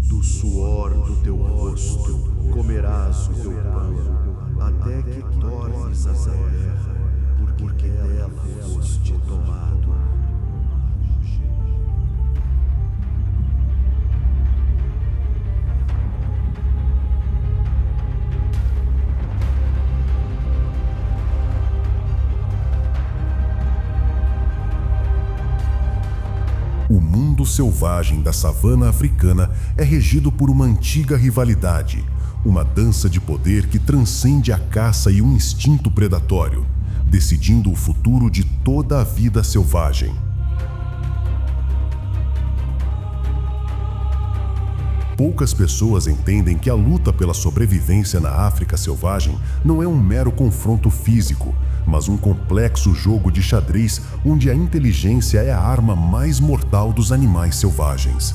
Do suor do teu rosto comerás o teu pão, até que tornes a terra, porque dela foste tomado. O mundo selvagem da savana africana é regido por uma antiga rivalidade, uma dança de poder que transcende a caça e o instinto predatório, decidindo o futuro de toda a vida selvagem. Poucas pessoas entendem que a luta pela sobrevivência na África selvagem não é um mero confronto físico, mas um complexo jogo de xadrez onde a inteligência é a arma mais mortal dos animais selvagens.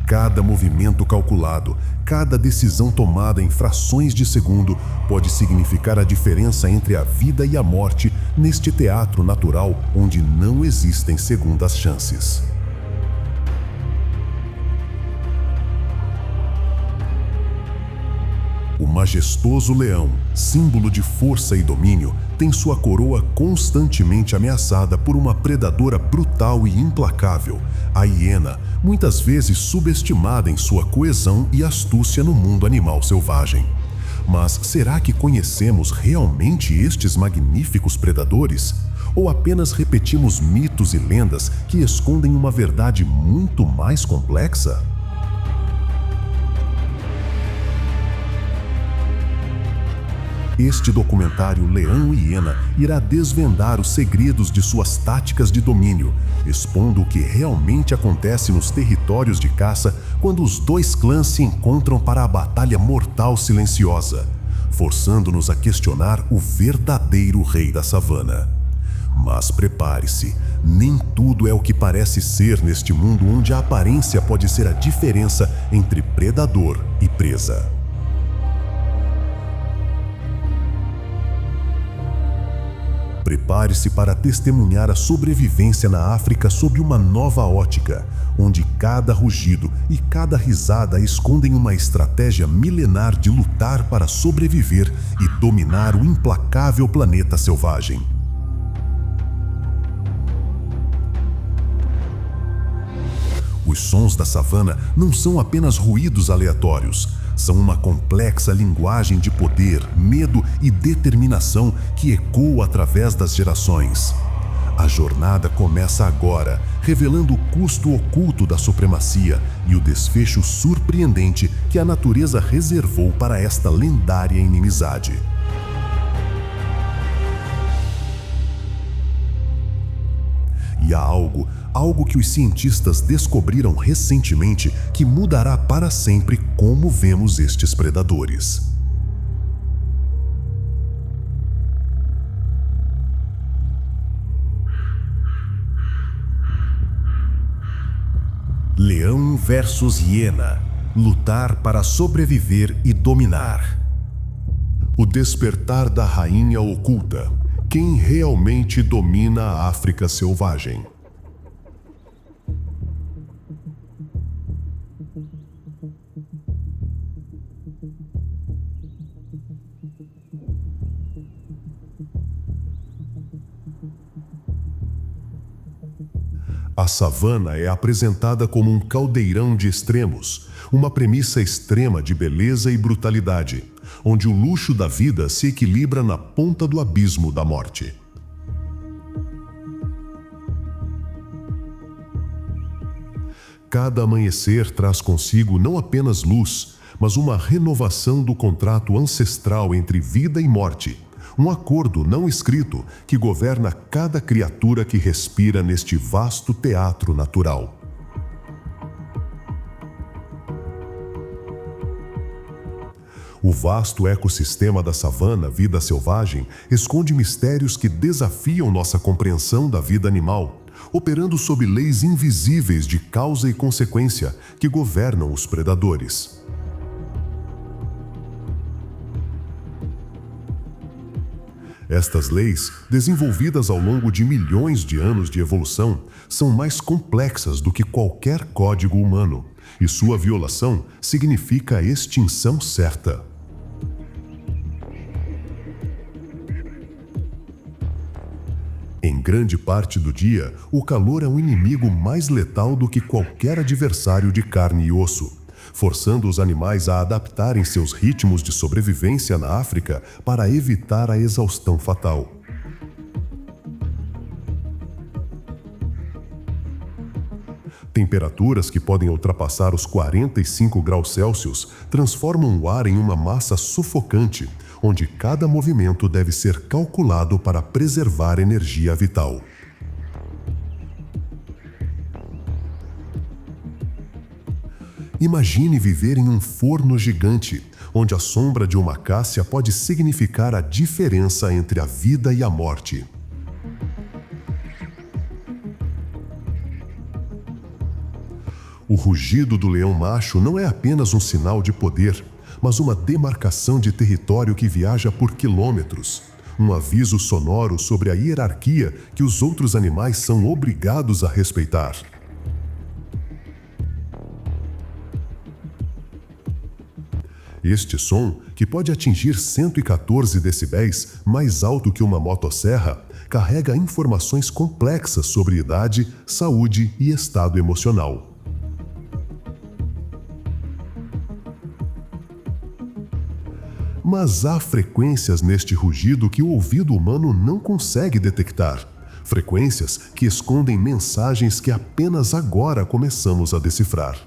Cada movimento calculado, cada decisão tomada em frações de segundo pode significar a diferença entre a vida e a morte neste teatro natural onde não existem segundas chances. O majestoso leão, símbolo de força e domínio, tem sua coroa constantemente ameaçada por uma predadora brutal e implacável, a hiena, muitas vezes subestimada em sua coesão e astúcia no mundo animal selvagem. Mas será que conhecemos realmente estes magníficos predadores? Ou apenas repetimos mitos e lendas que escondem uma verdade muito mais complexa? Este documentário Leão e Hiena irá desvendar os segredos de suas táticas de domínio, expondo o que realmente acontece nos territórios de caça quando os dois clãs se encontram para a batalha mortal silenciosa, forçando-nos a questionar o verdadeiro rei da savana. Mas prepare-se, nem tudo é o que parece ser neste mundo onde a aparência pode ser a diferença entre predador e presa. Prepare-se para testemunhar a sobrevivência na África sob uma nova ótica, onde cada rugido e cada risada escondem uma estratégia milenar de lutar para sobreviver e dominar o implacável planeta selvagem. Os sons da savana não são apenas ruídos aleatórios. São uma complexa linguagem de poder, medo e determinação que ecoa através das gerações. A jornada começa agora, revelando o custo oculto da supremacia e o desfecho surpreendente que a natureza reservou para esta lendária inimizade. E há algo que os cientistas descobriram recentemente que mudará para sempre como vemos estes predadores. Leão versus hiena. Lutar para sobreviver e dominar. O despertar da rainha oculta. Quem realmente domina a África selvagem? A savana é apresentada como um caldeirão de extremos, uma premissa extrema de beleza e brutalidade, onde o luxo da vida se equilibra na ponta do abismo da morte. Cada amanhecer traz consigo não apenas luz, mas uma renovação do contrato ancestral entre vida e morte, um acordo não escrito que governa cada criatura que respira neste vasto teatro natural. O vasto ecossistema da savana, vida selvagem, esconde mistérios que desafiam nossa compreensão da vida animal, operando sob leis invisíveis de causa e consequência que governam os predadores. Estas leis, desenvolvidas ao longo de milhões de anos de evolução, são mais complexas do que qualquer código humano e sua violação significa a extinção certa. Em grande parte do dia, o calor é um inimigo mais letal do que qualquer adversário de carne e osso, forçando os animais a adaptarem seus ritmos de sobrevivência na África para evitar a exaustão fatal. Temperaturas que podem ultrapassar os 45 graus Celsius transformam o ar em uma massa sufocante, onde cada movimento deve ser calculado para preservar energia vital. Imagine viver em um forno gigante, onde a sombra de uma acácia pode significar a diferença entre a vida e a morte. O rugido do leão macho não é apenas um sinal de poder, mas uma demarcação de território que viaja por quilômetros. Um aviso sonoro sobre a hierarquia que os outros animais são obrigados a respeitar. Este som, que pode atingir 114 decibéis, mais alto que uma motosserra, carrega informações complexas sobre idade, saúde e estado emocional. Mas há frequências neste rugido que o ouvido humano não consegue detectar. Frequências que escondem mensagens que apenas agora começamos a decifrar.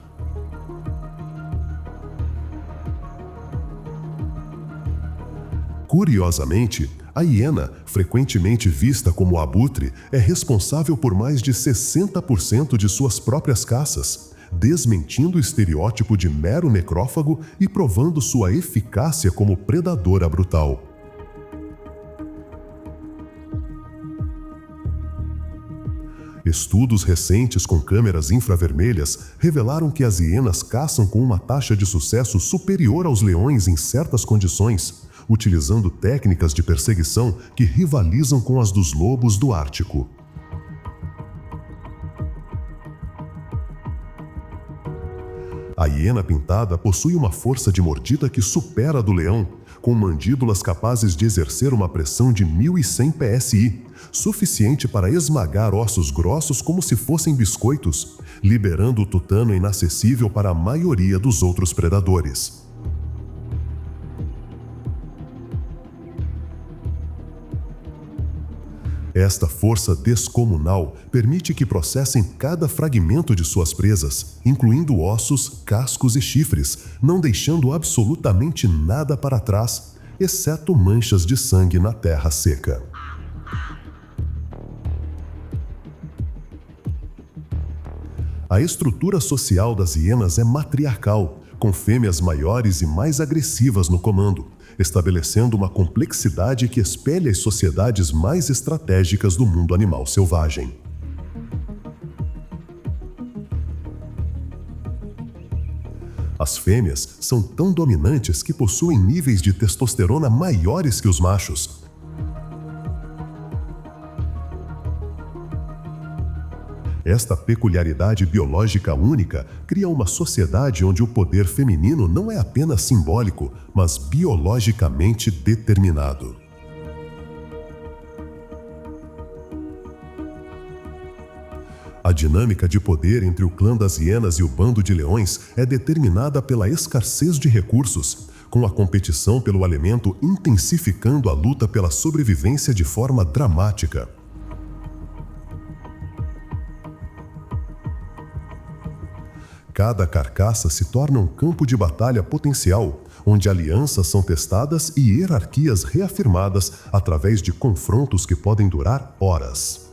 Curiosamente, a hiena, frequentemente vista como abutre, é responsável por mais de 60% de suas próprias caças, desmentindo o estereótipo de mero necrófago e provando sua eficácia como predadora brutal. Estudos recentes com câmeras infravermelhas revelaram que as hienas caçam com uma taxa de sucesso superior aos leões em certas condições, utilizando técnicas de perseguição que rivalizam com as dos lobos do Ártico. A hiena pintada possui uma força de mordida que supera a do leão, com mandíbulas capazes de exercer uma pressão de 1.100 psi, suficiente para esmagar ossos grossos como se fossem biscoitos, liberando o tutano inacessível para a maioria dos outros predadores. Esta força descomunal permite que processem cada fragmento de suas presas, incluindo ossos, cascos e chifres, não deixando absolutamente nada para trás, exceto manchas de sangue na terra seca. A estrutura social das hienas é matriarcal, com fêmeas maiores e mais agressivas no comando, estabelecendo uma complexidade que espelha as sociedades mais estratégicas do mundo animal selvagem. As fêmeas são tão dominantes que possuem níveis de testosterona maiores que os machos. Esta peculiaridade biológica única cria uma sociedade onde o poder feminino não é apenas simbólico, mas biologicamente determinado. A dinâmica de poder entre o clã das hienas e o bando de leões é determinada pela escassez de recursos, com a competição pelo alimento intensificando a luta pela sobrevivência de forma dramática. Cada carcaça se torna um campo de batalha potencial, onde alianças são testadas e hierarquias reafirmadas através de confrontos que podem durar horas.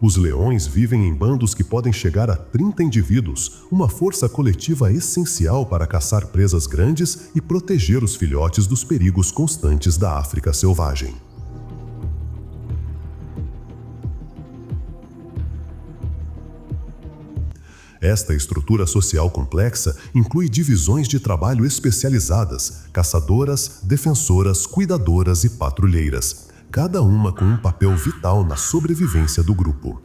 Os leões vivem em bandos que podem chegar a 30 indivíduos, uma força coletiva essencial para caçar presas grandes e proteger os filhotes dos perigos constantes da África selvagem. Esta estrutura social complexa inclui divisões de trabalho especializadas, caçadoras, defensoras, cuidadoras e patrulheiras, cada uma com um papel vital na sobrevivência do grupo.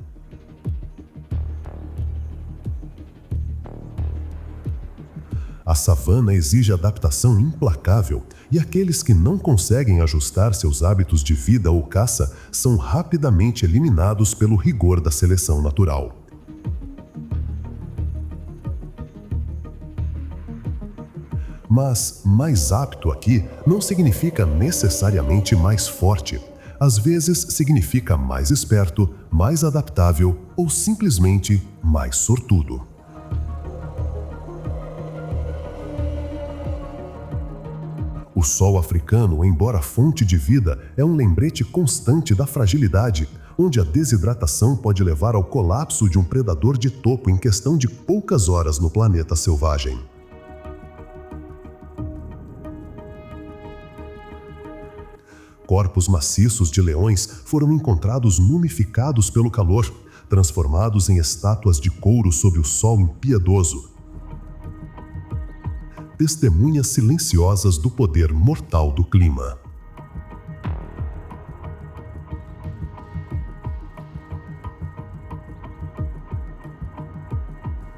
A savana exige adaptação implacável e aqueles que não conseguem ajustar seus hábitos de vida ou caça são rapidamente eliminados pelo rigor da seleção natural. Mas mais apto aqui não significa necessariamente mais forte. Às vezes significa mais esperto, mais adaptável ou simplesmente mais sortudo. O sol africano, embora fonte de vida, é um lembrete constante da fragilidade, onde a desidratação pode levar ao colapso de um predador de topo em questão de poucas horas no planeta selvagem. Corpos maciços de leões foram encontrados mumificados pelo calor, transformados em estátuas de couro sob o sol impiedoso. Testemunhas silenciosas do poder mortal do clima.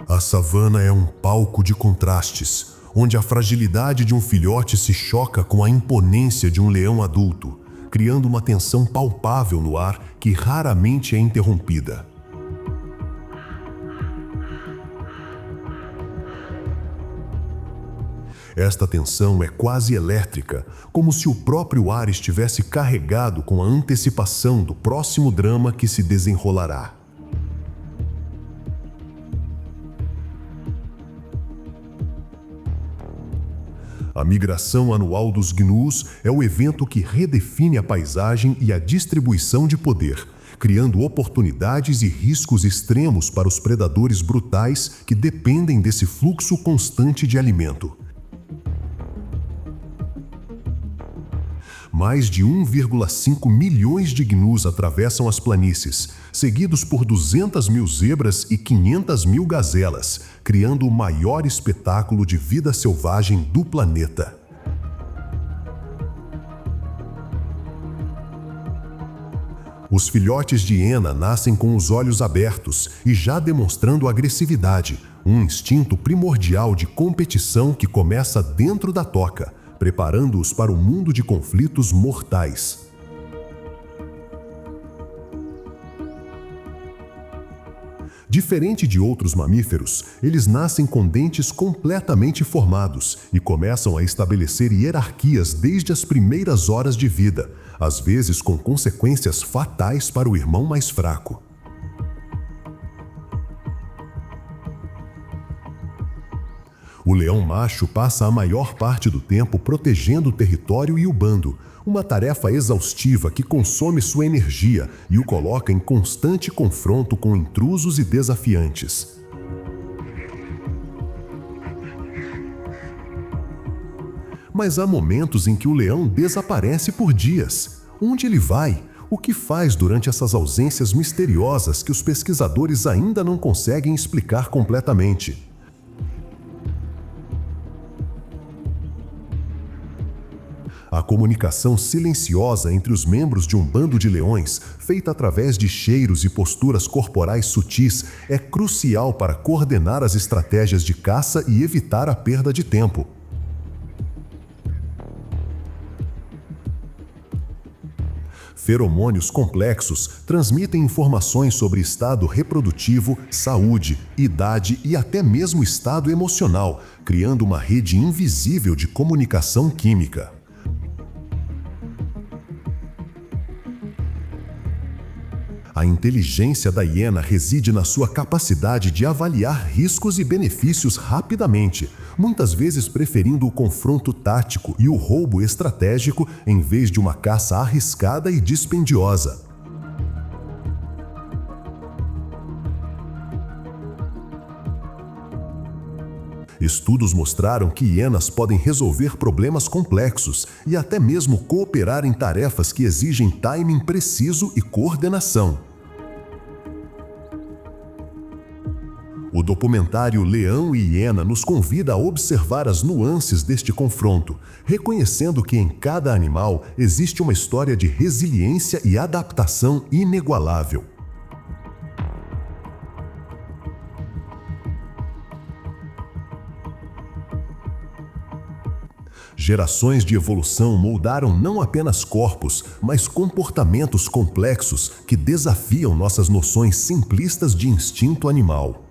A savana é um palco de contrastes, onde a fragilidade de um filhote se choca com a imponência de um leão adulto, criando uma tensão palpável no ar que raramente é interrompida. Esta tensão é quase elétrica, como se o próprio ar estivesse carregado com a antecipação do próximo drama que se desenrolará. A migração anual dos gnus é o evento que redefine a paisagem e a distribuição de poder, criando oportunidades e riscos extremos para os predadores brutais que dependem desse fluxo constante de alimento. Mais de 1,5 milhões de gnus atravessam as planícies, seguidos por 200 mil zebras e 500 mil gazelas, criando o maior espetáculo de vida selvagem do planeta. Os filhotes de hiena nascem com os olhos abertos e já demonstrando agressividade, um instinto primordial de competição que começa dentro da toca, preparando-os para um mundo de conflitos mortais. Diferente de outros mamíferos, eles nascem com dentes completamente formados e começam a estabelecer hierarquias desde as primeiras horas de vida, às vezes com consequências fatais para o irmão mais fraco. O leão macho passa a maior parte do tempo protegendo o território e o bando, uma tarefa exaustiva que consome sua energia e o coloca em constante confronto com intrusos e desafiantes. Mas há momentos em que o leão desaparece por dias. Onde ele vai? O que faz durante essas ausências misteriosas que os pesquisadores ainda não conseguem explicar completamente? A comunicação silenciosa entre os membros de um bando de leões, feita através de cheiros e posturas corporais sutis, é crucial para coordenar as estratégias de caça e evitar a perda de tempo. Feromônios complexos transmitem informações sobre estado reprodutivo, saúde, idade e até mesmo estado emocional, criando uma rede invisível de comunicação química. A inteligência da hiena reside na sua capacidade de avaliar riscos e benefícios rapidamente, muitas vezes preferindo o confronto tático e o roubo estratégico em vez de uma caça arriscada e dispendiosa. Estudos mostraram que hienas podem resolver problemas complexos e até mesmo cooperar em tarefas que exigem timing preciso e coordenação. O documentário Leão e Hiena nos convida a observar as nuances deste confronto, reconhecendo que em cada animal existe uma história de resiliência e adaptação inigualável. Gerações de evolução moldaram não apenas corpos, mas comportamentos complexos que desafiam nossas noções simplistas de instinto animal.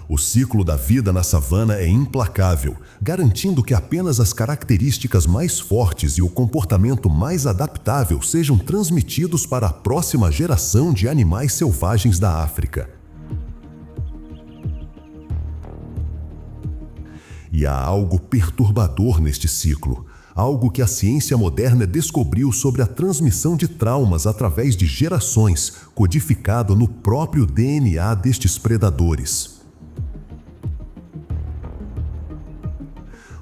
O ciclo da vida na savana é implacável, garantindo que apenas as características mais fortes e o comportamento mais adaptável sejam transmitidos para a próxima geração de animais selvagens da África. E há algo perturbador neste ciclo, algo que a ciência moderna descobriu sobre a transmissão de traumas através de gerações, codificado no próprio DNA destes predadores.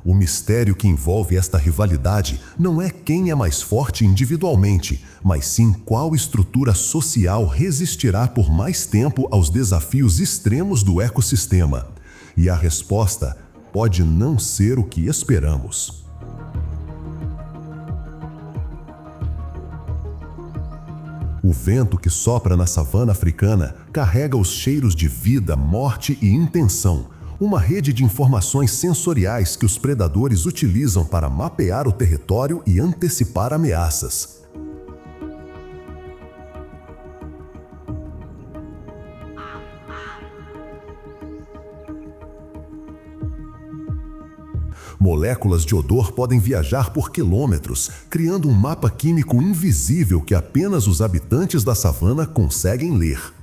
O mistério que envolve esta rivalidade não é quem é mais forte individualmente, mas sim qual estrutura social resistirá por mais tempo aos desafios extremos do ecossistema. E a resposta pode não ser o que esperamos. O vento que sopra na savana africana carrega os cheiros de vida, morte e intenção, uma rede de informações sensoriais que os predadores utilizam para mapear o território e antecipar ameaças. Moléculas de odor podem viajar por quilômetros, criando um mapa químico invisível que apenas os habitantes da savana conseguem ler.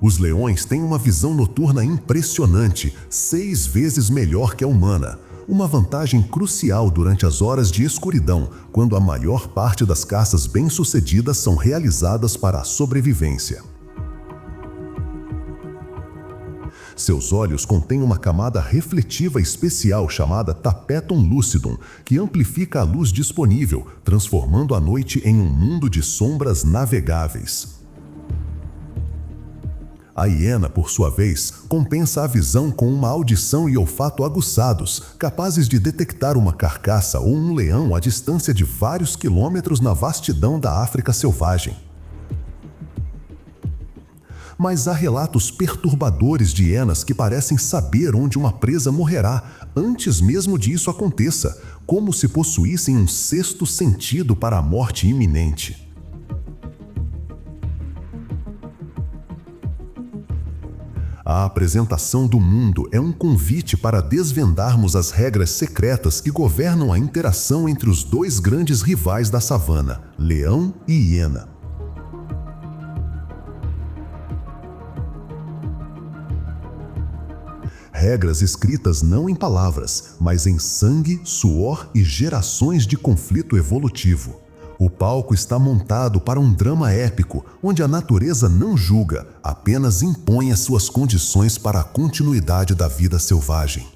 Os leões têm uma visão noturna impressionante, 6 vezes melhor que a humana. Uma vantagem crucial durante as horas de escuridão, quando a maior parte das caças bem-sucedidas são realizadas para a sobrevivência. Seus olhos contêm uma camada refletiva especial chamada tapetum lucidum, que amplifica a luz disponível, transformando a noite em um mundo de sombras navegáveis. A hiena, por sua vez, compensa a visão com uma audição e olfato aguçados, capazes de detectar uma carcaça ou um leão à distância de vários quilômetros na vastidão da África selvagem. Mas há relatos perturbadores de hienas que parecem saber onde uma presa morrerá, antes mesmo de isso aconteça, como se possuíssem um sexto sentido para a morte iminente. A apresentação do mundo é um convite para desvendarmos as regras secretas que governam a interação entre os dois grandes rivais da savana, leão e hiena. Regras escritas não em palavras, mas em sangue, suor e gerações de conflito evolutivo. O palco está montado para um drama épico, onde a natureza não julga, apenas impõe as suas condições para a continuidade da vida selvagem.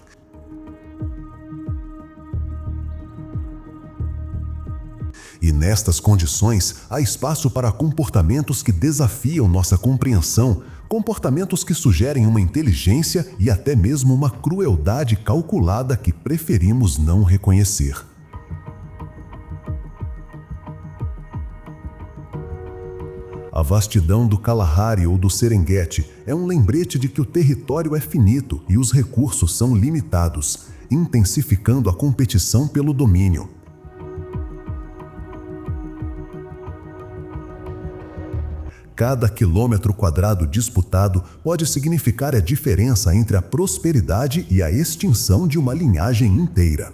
E nestas condições, há espaço para comportamentos que desafiam nossa compreensão, comportamentos que sugerem uma inteligência e até mesmo uma crueldade calculada que preferimos não reconhecer. A vastidão do Kalahari ou do Serengeti é um lembrete de que o território é finito e os recursos são limitados, intensificando a competição pelo domínio. Cada quilômetro quadrado disputado pode significar a diferença entre a prosperidade e a extinção de uma linhagem inteira.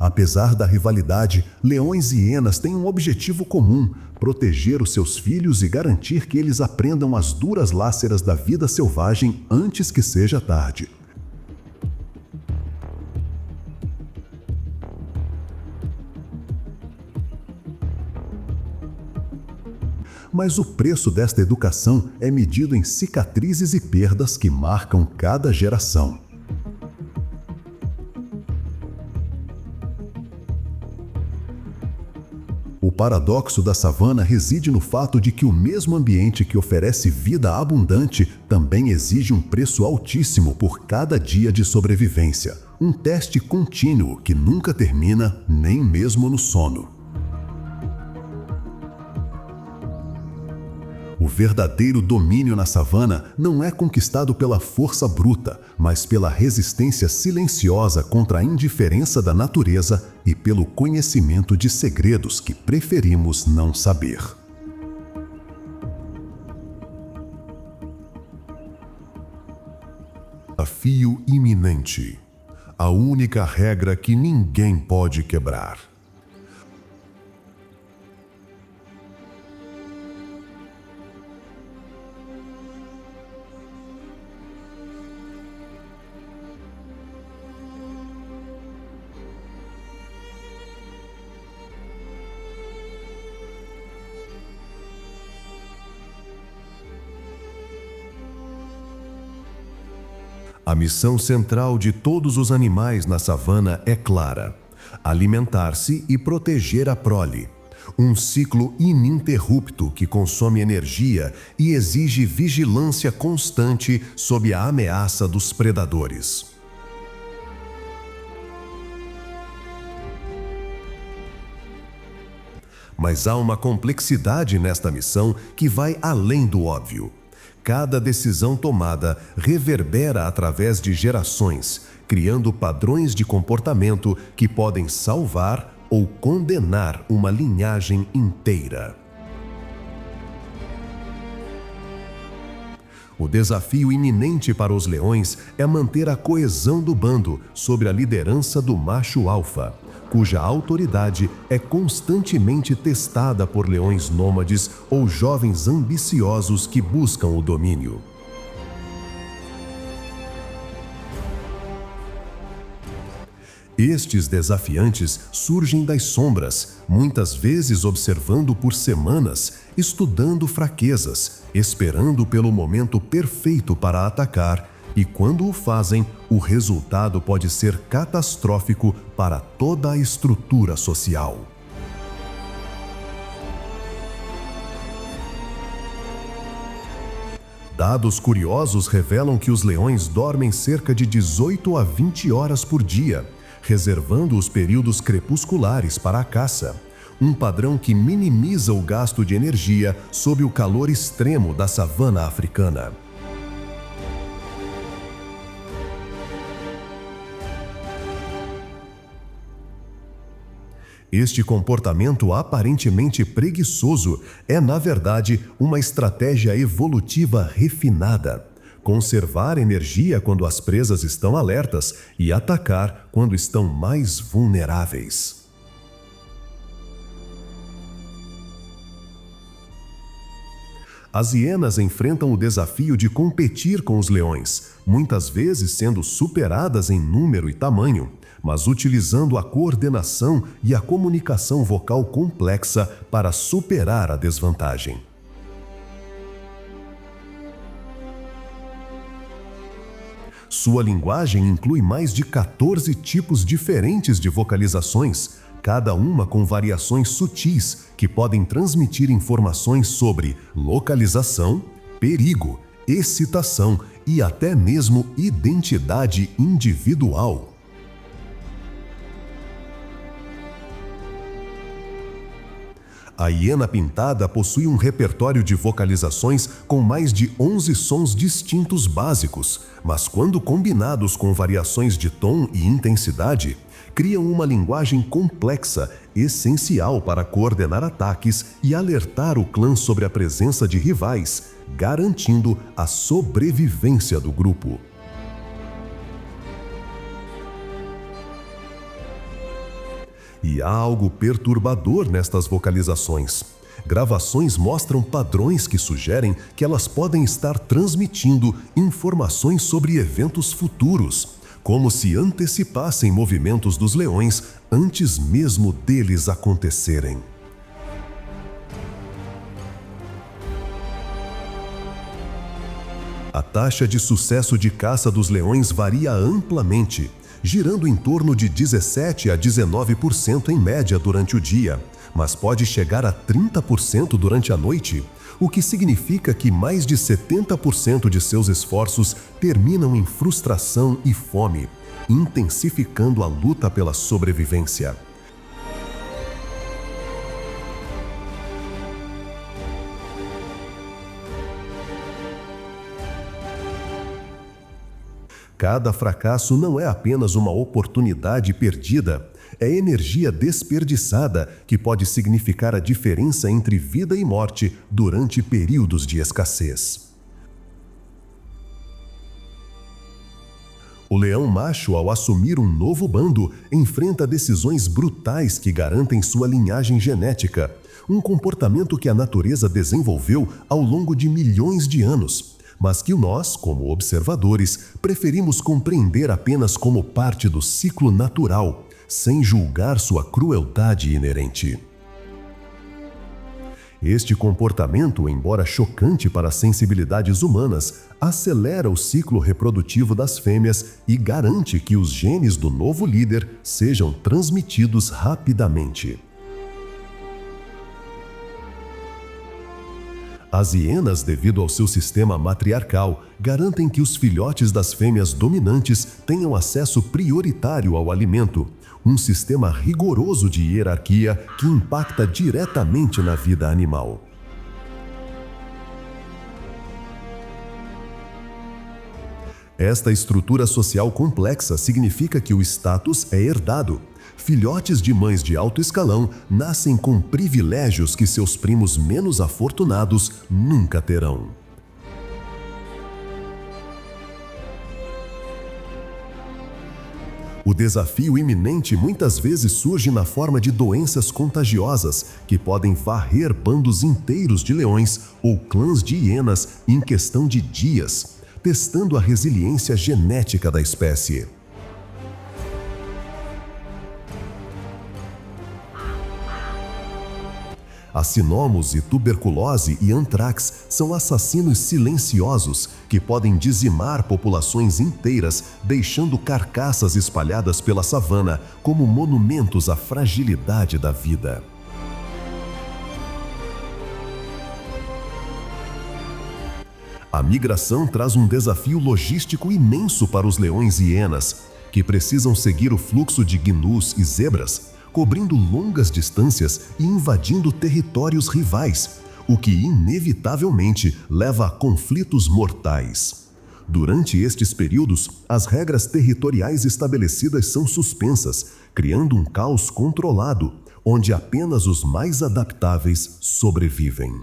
Apesar da rivalidade, leões e hienas têm um objetivo comum: proteger os seus filhos e garantir que eles aprendam as duras láceras da vida selvagem antes que seja tarde. mas o preço desta educação é medido em cicatrizes e perdas que marcam cada geração. O paradoxo da savana reside no fato de que o mesmo ambiente que oferece vida abundante também exige um preço altíssimo por cada dia de sobrevivência. Um teste contínuo que nunca termina, nem mesmo no sono. O verdadeiro domínio na savana não é conquistado pela força bruta, mas pela resistência silenciosa contra a indiferença da natureza e pelo conhecimento de segredos que preferimos não saber. Desafio iminente. A única regra que ninguém pode quebrar. A missão central de todos os animais na savana é clara: alimentar-se e proteger a prole. Um ciclo ininterrupto que consome energia e exige vigilância constante sob a ameaça dos predadores. Mas há uma complexidade nesta missão que vai além do óbvio. Cada decisão tomada reverbera através de gerações, criando padrões de comportamento que podem salvar ou condenar uma linhagem inteira. O desafio iminente para os leões é manter a coesão do bando sob a liderança do macho alfa, cuja autoridade é constantemente testada por leões nômades ou jovens ambiciosos que buscam o domínio. Estes desafiantes surgem das sombras, muitas vezes observando por semanas, estudando fraquezas, esperando pelo momento perfeito para atacar, e quando o fazem, o resultado pode ser catastrófico para toda a estrutura social. Dados curiosos revelam que os leões dormem cerca de 18 a 20 horas por dia, reservando os períodos crepusculares para a caça, um padrão que minimiza o gasto de energia sob o calor extremo da savana africana. Este comportamento aparentemente preguiçoso é, na verdade, uma estratégia evolutiva refinada. Conservar energia quando as presas estão alertas e atacar quando estão mais vulneráveis. As hienas enfrentam o desafio de competir com os leões, muitas vezes sendo superadas em número e tamanho, mas utilizando a coordenação e a comunicação vocal complexa para superar a desvantagem. Sua linguagem inclui mais de 14 tipos diferentes de vocalizações, cada uma com variações sutis que podem transmitir informações sobre localização, perigo, excitação e até mesmo identidade individual. A hiena pintada possui um repertório de vocalizações com mais de 11 sons distintos básicos, mas quando combinados com variações de tom e intensidade, criam uma linguagem complexa, essencial para coordenar ataques e alertar o clã sobre a presença de rivais, garantindo a sobrevivência do grupo. E há algo perturbador nestas vocalizações. Gravações mostram padrões que sugerem que elas podem estar transmitindo informações sobre eventos futuros, como se antecipassem movimentos dos leões antes mesmo deles acontecerem. A taxa de sucesso de caça dos leões varia amplamente, girando em torno de 17 a 19% em média durante o dia, mas pode chegar a 30% durante a noite, o que significa que mais de 70% de seus esforços terminam em frustração e fome, intensificando a luta pela sobrevivência. Cada fracasso não é apenas uma oportunidade perdida, é energia desperdiçada que pode significar a diferença entre vida e morte durante períodos de escassez. O leão macho, ao assumir um novo bando, enfrenta decisões brutais que garantem sua linhagem genética, um comportamento que a natureza desenvolveu ao longo de milhões de anos, mas que nós, como observadores, preferimos compreender apenas como parte do ciclo natural, sem julgar sua crueldade inerente. Este comportamento, embora chocante para as sensibilidades humanas, acelera o ciclo reprodutivo das fêmeas e garante que os genes do novo líder sejam transmitidos rapidamente. As hienas, devido ao seu sistema matriarcal, garantem que os filhotes das fêmeas dominantes tenham acesso prioritário ao alimento, um sistema rigoroso de hierarquia que impacta diretamente na vida animal. Esta estrutura social complexa significa que o status é herdado. Filhotes de mães de alto escalão nascem com privilégios que seus primos menos afortunados nunca terão. O desafio iminente muitas vezes surge na forma de doenças contagiosas que podem varrer bandos inteiros de leões ou clãs de hienas em questão de dias, testando a resiliência genética da espécie. Acinomos e tuberculose e antrax são assassinos silenciosos que podem dizimar populações inteiras, deixando carcaças espalhadas pela savana como monumentos à fragilidade da vida. A migração traz um desafio logístico imenso para os leões e hienas, que precisam seguir o fluxo de gnus e zebras, cobrindo longas distâncias e invadindo territórios rivais, o que inevitavelmente leva a conflitos mortais. Durante estes períodos, as regras territoriais estabelecidas são suspensas, criando um caos controlado, onde apenas os mais adaptáveis sobrevivem.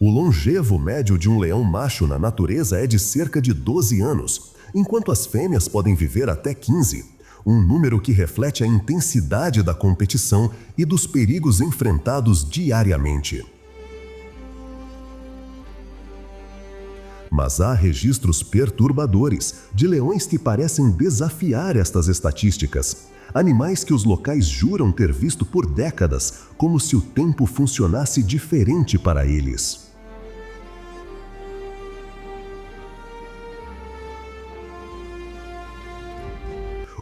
O longevo médio de um leão macho na natureza é de cerca de 12 anos, enquanto as fêmeas podem viver até 15, um número que reflete a intensidade da competição e dos perigos enfrentados diariamente. Mas há registros perturbadores de leões que parecem desafiar estas estatísticas, animais que os locais juram ter visto por décadas, como se o tempo funcionasse diferente para eles.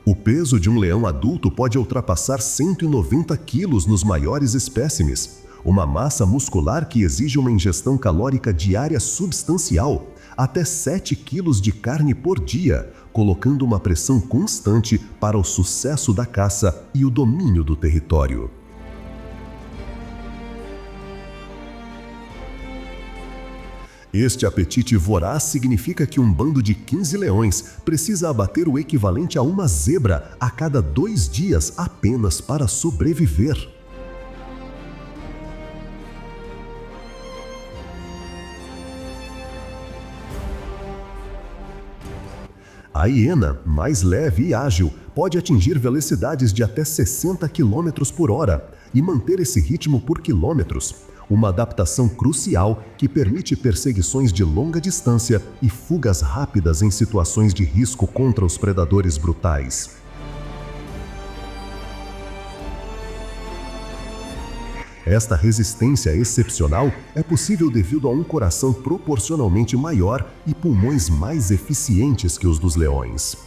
O peso de um leão adulto pode ultrapassar 190 quilos nos maiores espécimes, uma massa muscular que exige uma ingestão calórica diária substancial, até 7 quilos de carne por dia, colocando uma pressão constante para o sucesso da caça e o domínio do território. Este apetite voraz significa que um bando de 15 leões precisa abater o equivalente a uma zebra a cada 2 dias apenas para sobreviver. A hiena, mais leve e ágil, pode atingir velocidades de até 60 km por hora e manter esse ritmo por quilômetros. Uma adaptação crucial que permite perseguições de longa distância e fugas rápidas em situações de risco contra os predadores brutais. Esta resistência excepcional é possível devido a um coração proporcionalmente maior e pulmões mais eficientes que os dos leões.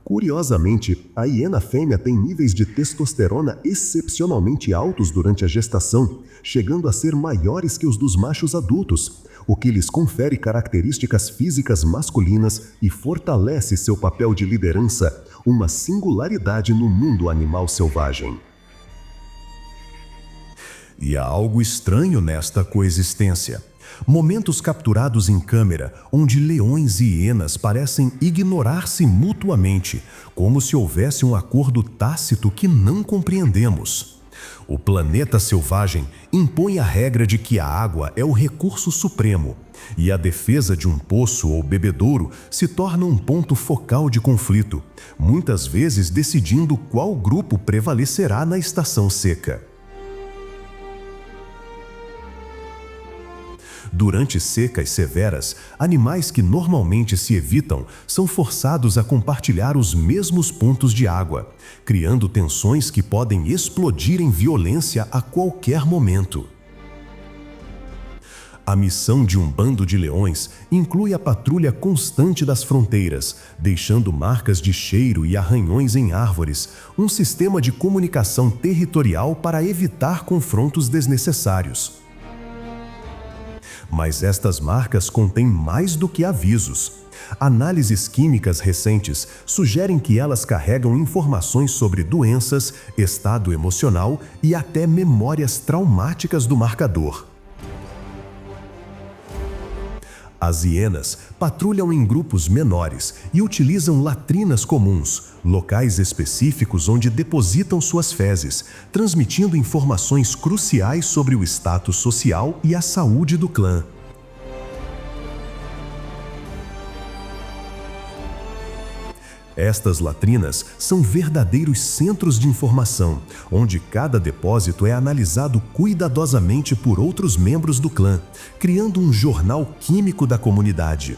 Curiosamente, a hiena fêmea tem níveis de testosterona excepcionalmente altos durante a gestação, chegando a ser maiores que os dos machos adultos, o que lhes confere características físicas masculinas e fortalece seu papel de liderança, uma singularidade no mundo animal selvagem. E há algo estranho nesta coexistência. Momentos capturados em câmera, onde leões e hienas parecem ignorar-se mutuamente, como se houvesse um acordo tácito que não compreendemos. O planeta selvagem impõe a regra de que a água é o recurso supremo, e a defesa de um poço ou bebedouro se torna um ponto focal de conflito, muitas vezes decidindo qual grupo prevalecerá na estação seca. Durante secas severas, animais que normalmente se evitam são forçados a compartilhar os mesmos pontos de água, criando tensões que podem explodir em violência a qualquer momento. A missão de um bando de leões inclui a patrulha constante das fronteiras, deixando marcas de cheiro e arranhões em árvores, um sistema de comunicação territorial para evitar confrontos desnecessários. Mas estas marcas contêm mais do que avisos. Análises químicas recentes sugerem que elas carregam informações sobre doenças, estado emocional e até memórias traumáticas do marcador. As hienas patrulham em grupos menores e utilizam latrinas comuns, locais específicos onde depositam suas fezes, transmitindo informações cruciais sobre o status social e a saúde do clã. Estas latrinas são verdadeiros centros de informação, onde cada depósito é analisado cuidadosamente por outros membros do clã, criando um jornal químico da comunidade.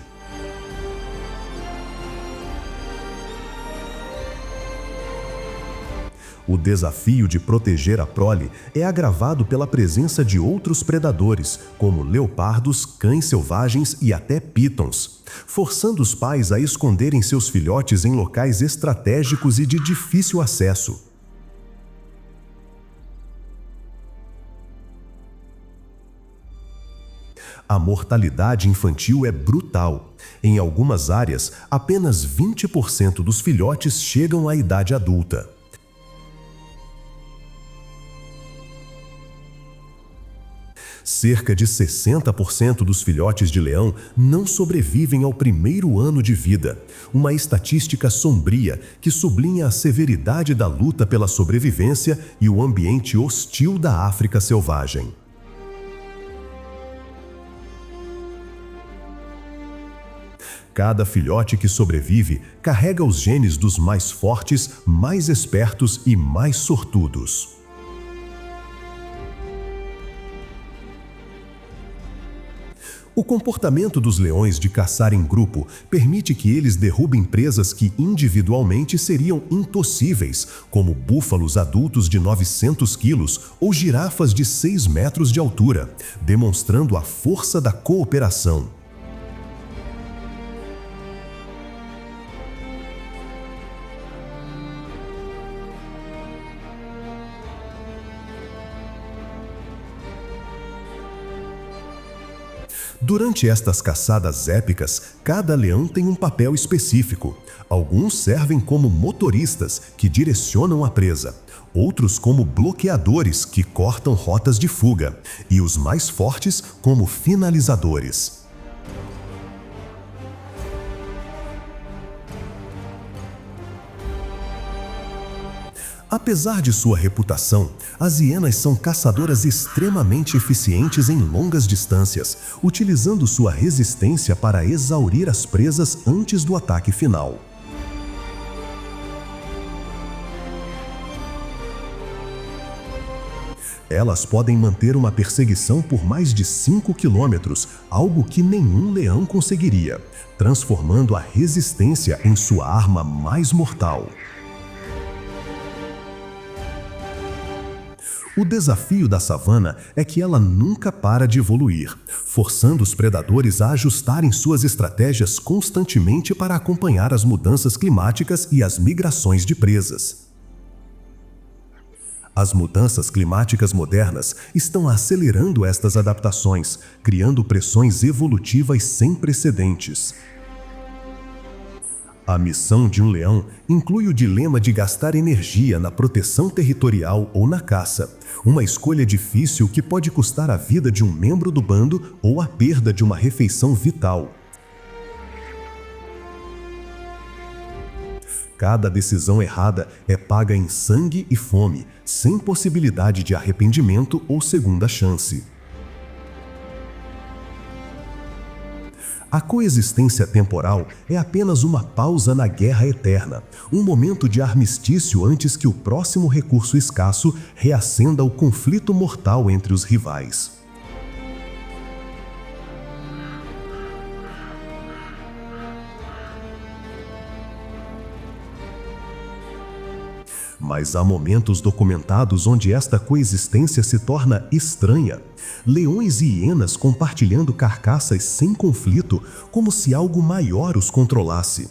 O desafio de proteger a prole é agravado pela presença de outros predadores, como leopardos, cães selvagens e até pitons, forçando os pais a esconderem seus filhotes em locais estratégicos e de difícil acesso. A mortalidade infantil é brutal. Em algumas áreas, apenas 20% dos filhotes chegam à idade adulta. Cerca de 60% dos filhotes de leão não sobrevivem ao primeiro ano de vida, uma estatística sombria que sublinha a severidade da luta pela sobrevivência e o ambiente hostil da África selvagem. Cada filhote que sobrevive carrega os genes dos mais fortes, mais espertos e mais sortudos. O comportamento dos leões de caçar em grupo permite que eles derrubem presas que individualmente seriam impossíveis, como búfalos adultos de 900 quilos ou girafas de 6 metros de altura, demonstrando a força da cooperação. Durante estas caçadas épicas, cada leão tem um papel específico. Alguns servem como motoristas, que direcionam a presa. Outros como bloqueadores, que cortam rotas de fuga. E os mais fortes como finalizadores. Apesar de sua reputação, as hienas são caçadoras extremamente eficientes em longas distâncias, utilizando sua resistência para exaurir as presas antes do ataque final. Elas podem manter uma perseguição por mais de 5 quilômetros, algo que nenhum leão conseguiria, transformando a resistência em sua arma mais mortal. O desafio da savana é que ela nunca para de evoluir, forçando os predadores a ajustarem suas estratégias constantemente para acompanhar as mudanças climáticas e as migrações de presas. As mudanças climáticas modernas estão acelerando estas adaptações, criando pressões evolutivas sem precedentes. A missão de um leão inclui o dilema de gastar energia na proteção territorial ou na caça, uma escolha difícil que pode custar a vida de um membro do bando ou a perda de uma refeição vital. Cada decisão errada é paga em sangue e fome, sem possibilidade de arrependimento ou segunda chance. A coexistência temporal é apenas uma pausa na guerra eterna, um momento de armistício antes que o próximo recurso escasso reacenda o conflito mortal entre os rivais. Mas há momentos documentados onde esta coexistência se torna estranha. Leões e hienas compartilhando carcaças sem conflito, como se algo maior os controlasse.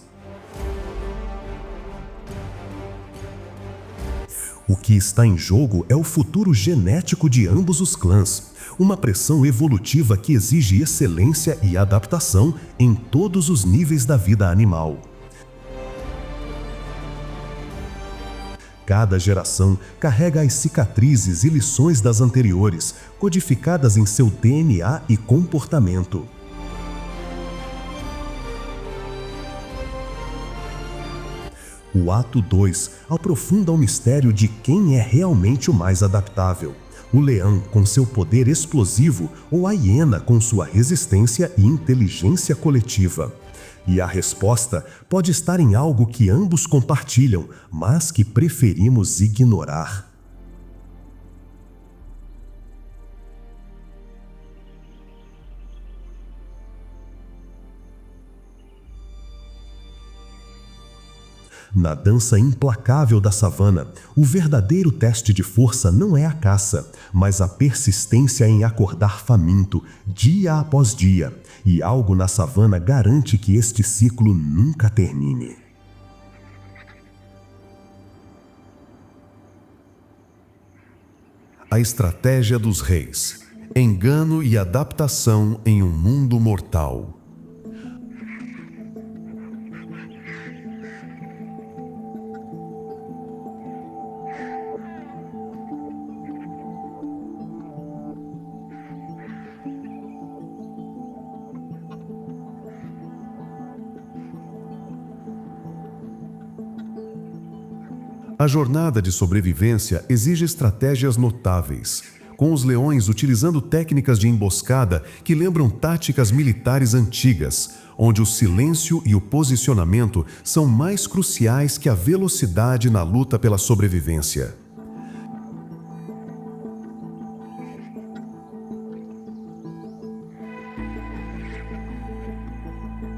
O que está em jogo é o futuro genético de ambos os clãs, uma pressão evolutiva que exige excelência e adaptação em todos os níveis da vida animal. Cada geração carrega as cicatrizes e lições das anteriores, codificadas em seu DNA e comportamento. O ato 2 aprofunda o mistério de quem é realmente o mais adaptável: o leão com seu poder explosivo ou a hiena com sua resistência e inteligência coletiva. E a resposta pode estar em algo que ambos compartilham, mas que preferimos ignorar. Na dança implacável da savana, o verdadeiro teste de força não é a caça, mas a persistência em acordar faminto, dia após dia, e algo na savana garante que este ciclo nunca termine. A estratégia dos reis: engano e adaptação em um mundo mortal. A jornada de sobrevivência exige estratégias notáveis, com os leões utilizando técnicas de emboscada que lembram táticas militares antigas, onde o silêncio e o posicionamento são mais cruciais que a velocidade na luta pela sobrevivência.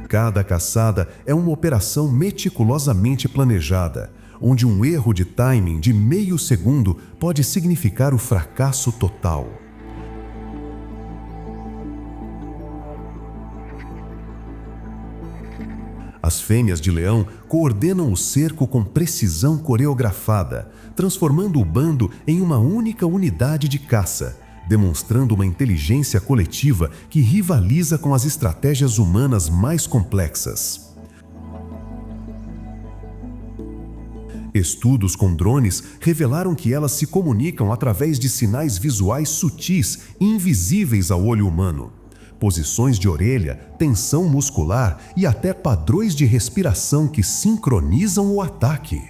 Cada caçada é uma operação meticulosamente planejada, onde um erro de timing de meio segundo pode significar o fracasso total. As fêmeas de leão coordenam o cerco com precisão coreografada, transformando o bando em uma única unidade de caça, demonstrando uma inteligência coletiva que rivaliza com as estratégias humanas mais complexas. Estudos com drones revelaram que elas se comunicam através de sinais visuais sutis, invisíveis ao olho humano. Posições de orelha, tensão muscular e até padrões de respiração que sincronizam o ataque.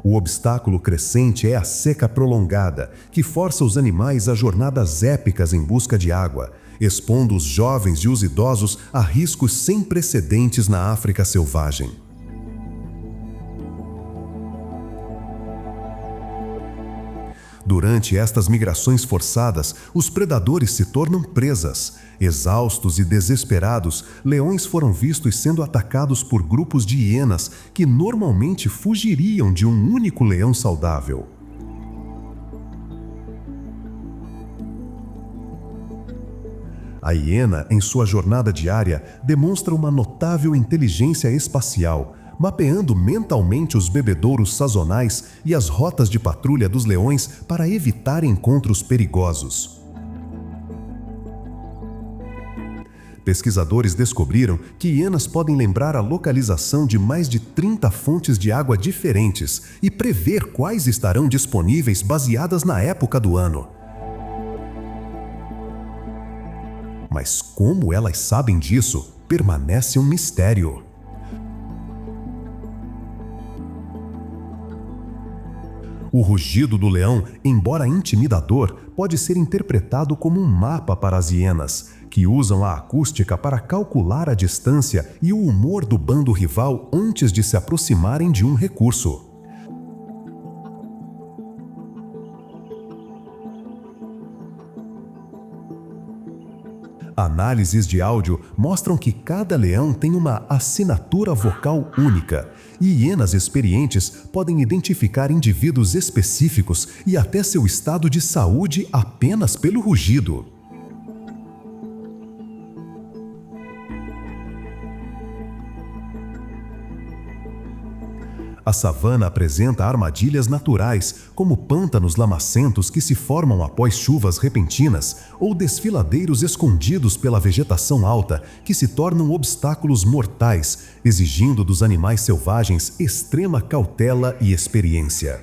O obstáculo crescente é a seca prolongada, que força os animais a jornadas épicas em busca de água, expondo os jovens e os idosos a riscos sem precedentes na África selvagem. Durante estas migrações forçadas, os predadores se tornam presas. Exaustos e desesperados, leões foram vistos sendo atacados por grupos de hienas que normalmente fugiriam de um único leão saudável. A hiena, em sua jornada diária, demonstra uma notável inteligência espacial, mapeando mentalmente os bebedouros sazonais e as rotas de patrulha dos leões para evitar encontros perigosos. Pesquisadores descobriram que hienas podem lembrar a localização de mais de 30 fontes de água diferentes e prever quais estarão disponíveis baseadas na época do ano. Mas como elas sabem disso, permanece um mistério. O rugido do leão, embora intimidador, pode ser interpretado como um mapa para as hienas, que usam a acústica para calcular a distância e o humor do bando rival antes de se aproximarem de um recurso. Análises de áudio mostram que cada leão tem uma assinatura vocal única, e hienas experientes podem identificar indivíduos específicos e até seu estado de saúde apenas pelo rugido. A savana apresenta armadilhas naturais, como pântanos lamacentos que se formam após chuvas repentinas, ou desfiladeiros escondidos pela vegetação alta, que se tornam obstáculos mortais, exigindo dos animais selvagens extrema cautela e experiência.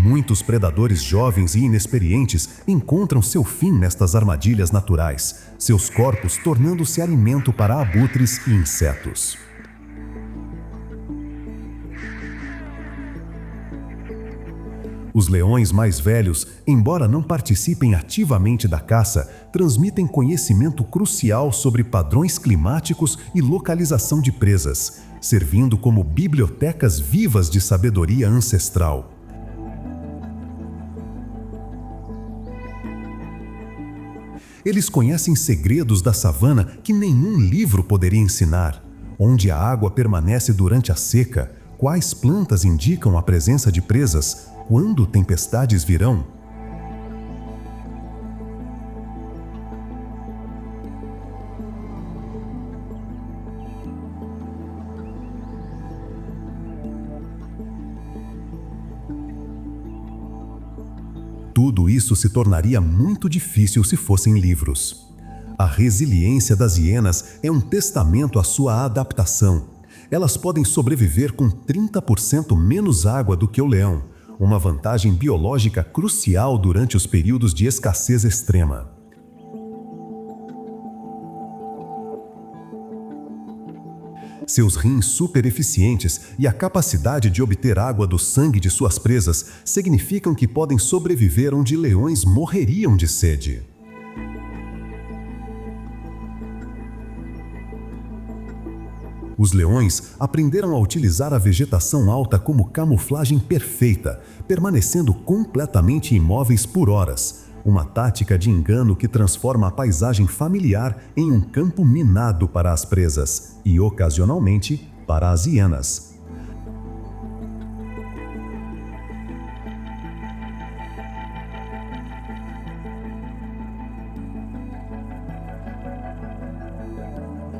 Muitos predadores jovens e inexperientes encontram seu fim nestas armadilhas naturais, seus corpos tornando-se alimento para abutres e insetos. Os leões mais velhos, embora não participem ativamente da caça, transmitem conhecimento crucial sobre padrões climáticos e localização de presas, servindo como bibliotecas vivas de sabedoria ancestral. Eles conhecem segredos da savana que nenhum livro poderia ensinar. Onde a água permanece durante a seca, quais plantas indicam a presença de presas, quando tempestades virão. Tudo isso se tornaria muito difícil se fossem livros. A resiliência das hienas é um testamento à sua adaptação. Elas podem sobreviver com 30% menos água do que o leão, uma vantagem biológica crucial durante os períodos de escassez extrema. Seus rins supereficientes e a capacidade de obter água do sangue de suas presas significam que podem sobreviver onde leões morreriam de sede. Os leões aprenderam a utilizar a vegetação alta como camuflagem perfeita, permanecendo completamente imóveis por horas. Uma tática de engano que transforma a paisagem familiar em um campo minado para as presas e, ocasionalmente, para as hienas.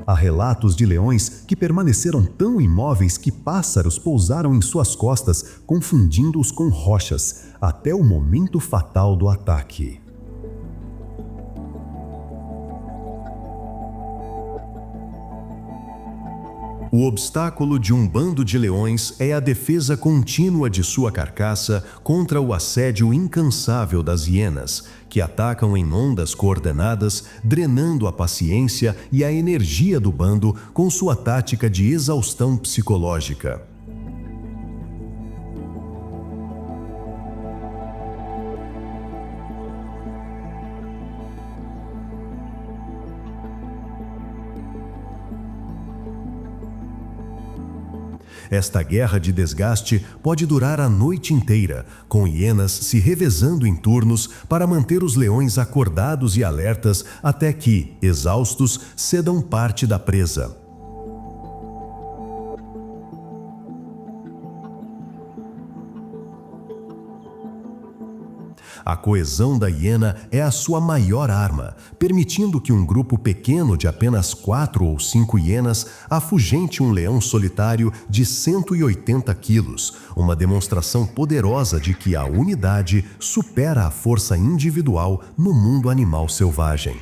Há relatos de leões que permaneceram tão imóveis que pássaros pousaram em suas costas, confundindo-os com rochas, até o momento fatal do ataque. O obstáculo de um bando de leões é a defesa contínua de sua carcaça contra o assédio incansável das hienas, que atacam em ondas coordenadas, drenando a paciência e a energia do bando com sua tática de exaustão psicológica. Esta guerra de desgaste pode durar a noite inteira, com hienas se revezando em turnos para manter os leões acordados e alertas até que, exaustos, cedam parte da presa. A coesão da hiena é a sua maior arma, permitindo que um grupo pequeno de apenas 4 ou 5 hienas afugente um leão solitário de 180 quilos, uma demonstração poderosa de que a unidade supera a força individual no mundo animal selvagem.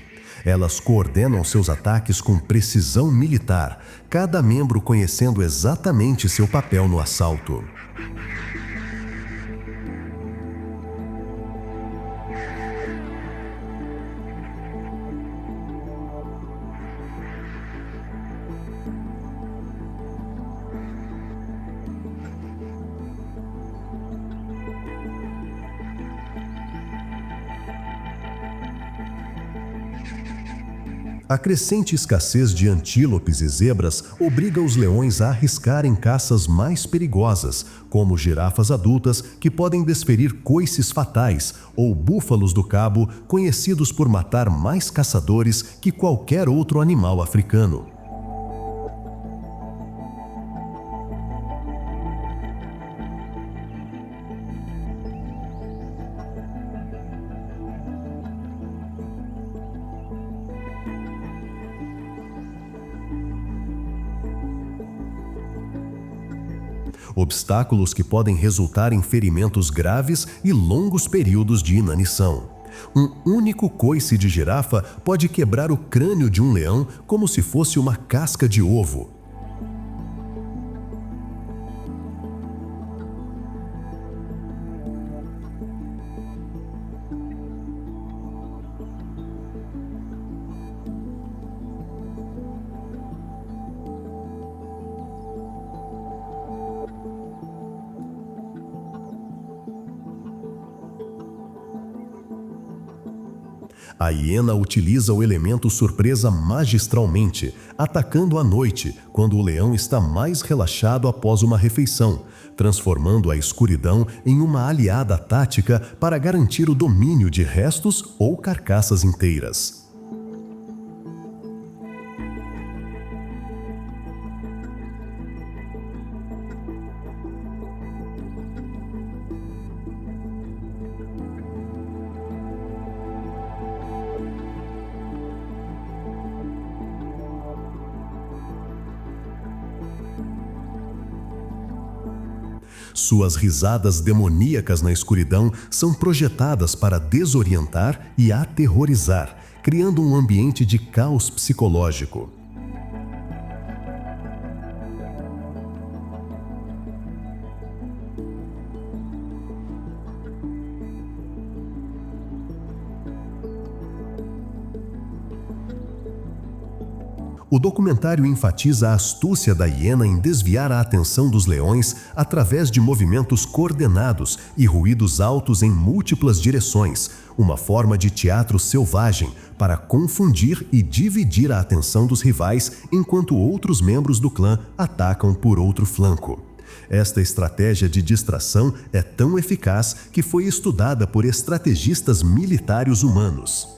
Elas coordenam seus ataques com precisão militar, cada membro conhecendo exatamente seu papel no assalto. A crescente escassez de antílopes e zebras obriga os leões a arriscarem caças mais perigosas, como girafas adultas que podem desferir coices fatais, ou búfalos do cabo, conhecidos por matar mais caçadores que qualquer outro animal africano. Obstáculos que podem resultar em ferimentos graves e longos períodos de inanição. Um único coice de girafa pode quebrar o crânio de um leão como se fosse uma casca de ovo. A hiena utiliza o elemento surpresa magistralmente, atacando à noite, quando o leão está mais relaxado após uma refeição, transformando a escuridão em uma aliada tática para garantir o domínio de restos ou carcaças inteiras. Suas risadas demoníacas na escuridão são projetadas para desorientar e aterrorizar, criando um ambiente de caos psicológico. O documentário enfatiza a astúcia da hiena em desviar a atenção dos leões através de movimentos coordenados e ruídos altos em múltiplas direções, uma forma de teatro selvagem para confundir e dividir a atenção dos rivais enquanto outros membros do clã atacam por outro flanco. Esta estratégia de distração é tão eficaz que foi estudada por estrategistas militares humanos.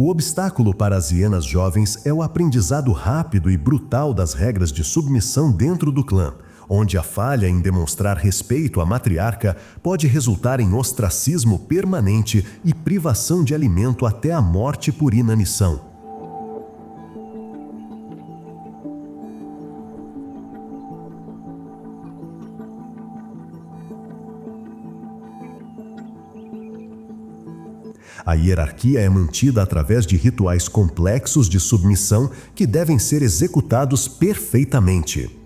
O obstáculo para as hienas jovens é o aprendizado rápido e brutal das regras de submissão dentro do clã, onde a falha em demonstrar respeito à matriarca pode resultar em ostracismo permanente e privação de alimento até a morte por inanição. A hierarquia é mantida através de rituais complexos de submissão que devem ser executados perfeitamente.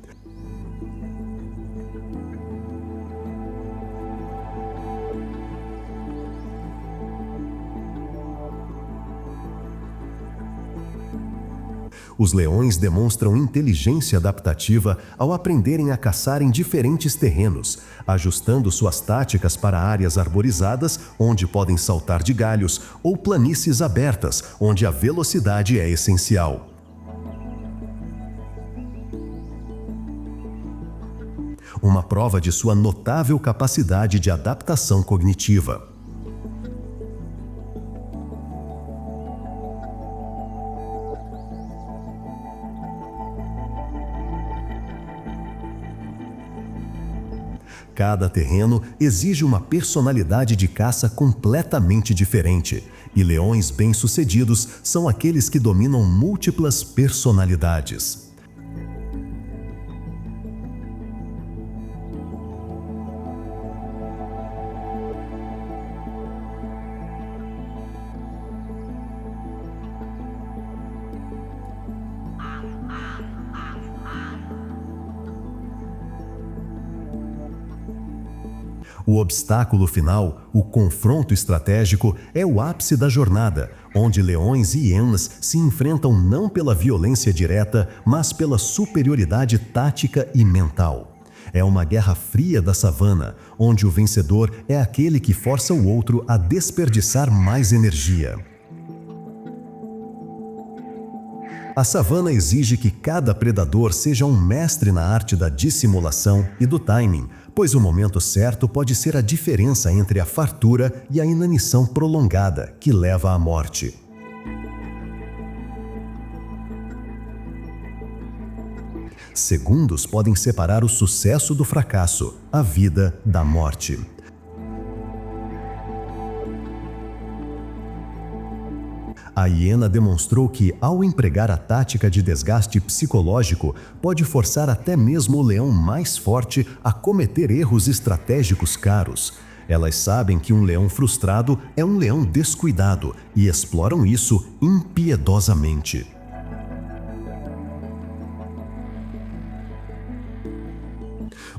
Os leões demonstram inteligência adaptativa ao aprenderem a caçar em diferentes terrenos, ajustando suas táticas para áreas arborizadas, onde podem saltar de galhos, ou planícies abertas, onde a velocidade é essencial. Uma prova de sua notável capacidade de adaptação cognitiva. Cada terreno exige uma personalidade de caça completamente diferente, e leões bem-sucedidos são aqueles que dominam múltiplas personalidades. O obstáculo final, o confronto estratégico, é o ápice da jornada, onde leões e hienas se enfrentam não pela violência direta, mas pela superioridade tática e mental. É uma guerra fria da savana, onde o vencedor é aquele que força o outro a desperdiçar mais energia. A savana exige que cada predador seja um mestre na arte da dissimulação e do timing, pois o momento certo pode ser a diferença entre a fartura e a inanição prolongada, que leva à morte. Segundos podem separar o sucesso do fracasso, a vida da morte. A hiena demonstrou que, ao empregar a tática de desgaste psicológico, pode forçar até mesmo o leão mais forte a cometer erros estratégicos caros. Elas sabem que um leão frustrado é um leão descuidado e exploram isso impiedosamente.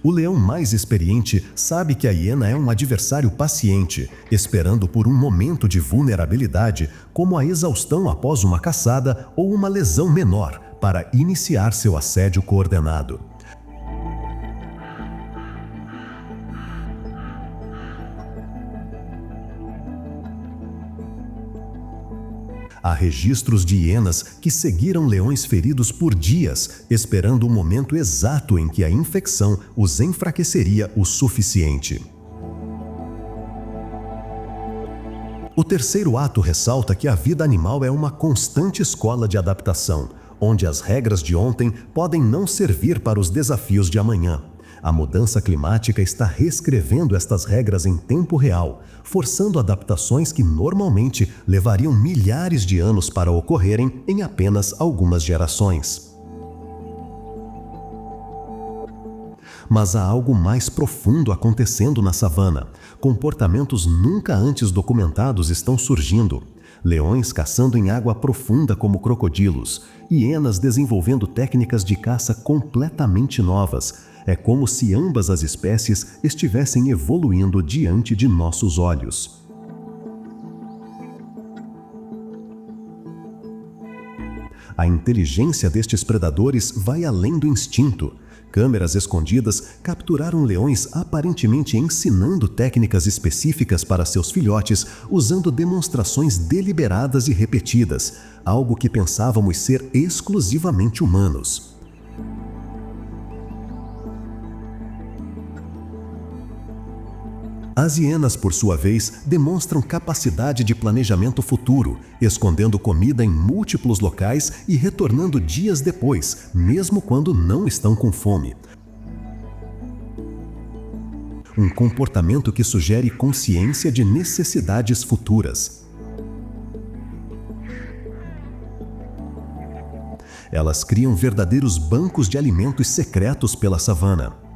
O leão mais experiente sabe que a hiena é um adversário paciente, esperando por um momento de vulnerabilidade, como a exaustão após uma caçada ou uma lesão menor, para iniciar seu assédio coordenado. Há registros de hienas que seguiram leões feridos por dias, esperando o momento exato em que a infecção os enfraqueceria o suficiente. O terceiro ato ressalta que a vida animal é uma constante escola de adaptação, onde as regras de ontem podem não servir para os desafios de amanhã. A mudança climática está reescrevendo estas regras em tempo real, forçando adaptações que normalmente levariam milhares de anos para ocorrerem em apenas algumas gerações. Mas há algo mais profundo acontecendo na savana. Comportamentos nunca antes documentados estão surgindo. Leões caçando em água profunda como crocodilos, hienas desenvolvendo técnicas de caça completamente novas. É como se ambas as espécies estivessem evoluindo diante de nossos olhos. A inteligência destes predadores vai além do instinto. Câmeras escondidas capturaram leões aparentemente ensinando técnicas específicas para seus filhotes, usando demonstrações deliberadas e repetidas, algo que pensávamos ser exclusivamente humanos. As hienas, por sua vez, demonstram capacidade de planejamento futuro, escondendo comida em múltiplos locais e retornando dias depois, mesmo quando não estão com fome. Um comportamento que sugere consciência de necessidades futuras. Elas criam verdadeiros bancos de alimentos secretos pela savana.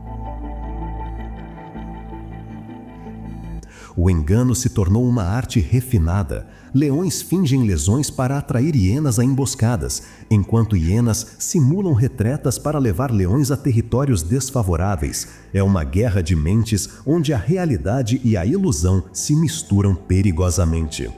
O engano se tornou uma arte refinada. Leões fingem lesões para atrair hienas a emboscadas, enquanto hienas simulam retretas para levar leões a territórios desfavoráveis. É uma guerra de mentes onde a realidade e a ilusão se misturam perigosamente.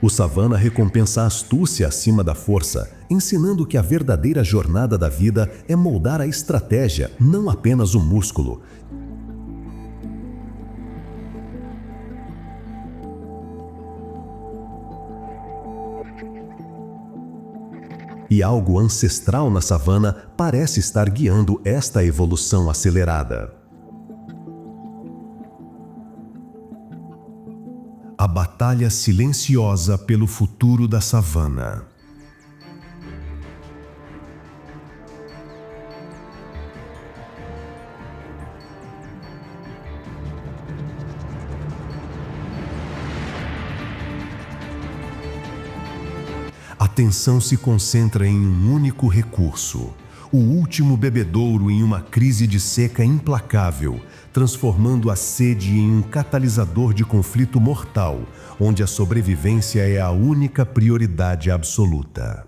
O Savana recompensa a astúcia acima da força, ensinando que a verdadeira jornada da vida é moldar a estratégia, não apenas o músculo. E algo ancestral na savana parece estar guiando esta evolução acelerada. A batalha silenciosa pelo futuro da savana. A atenção se concentra em um único recurso, o último bebedouro em uma crise de seca implacável, transformando a sede em um catalisador de conflito mortal, onde a sobrevivência é a única prioridade absoluta.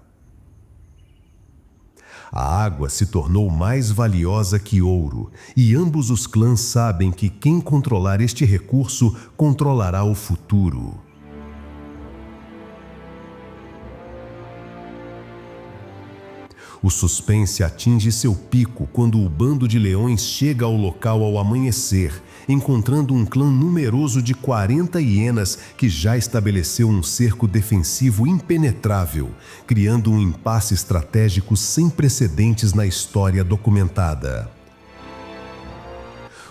A água se tornou mais valiosa que ouro, e ambos os clãs sabem que quem controlar este recurso controlará o futuro. O suspense atinge seu pico quando o bando de leões chega ao local ao amanhecer, encontrando um clã numeroso de 40 hienas que já estabeleceu um cerco defensivo impenetrável, criando um impasse estratégico sem precedentes na história documentada.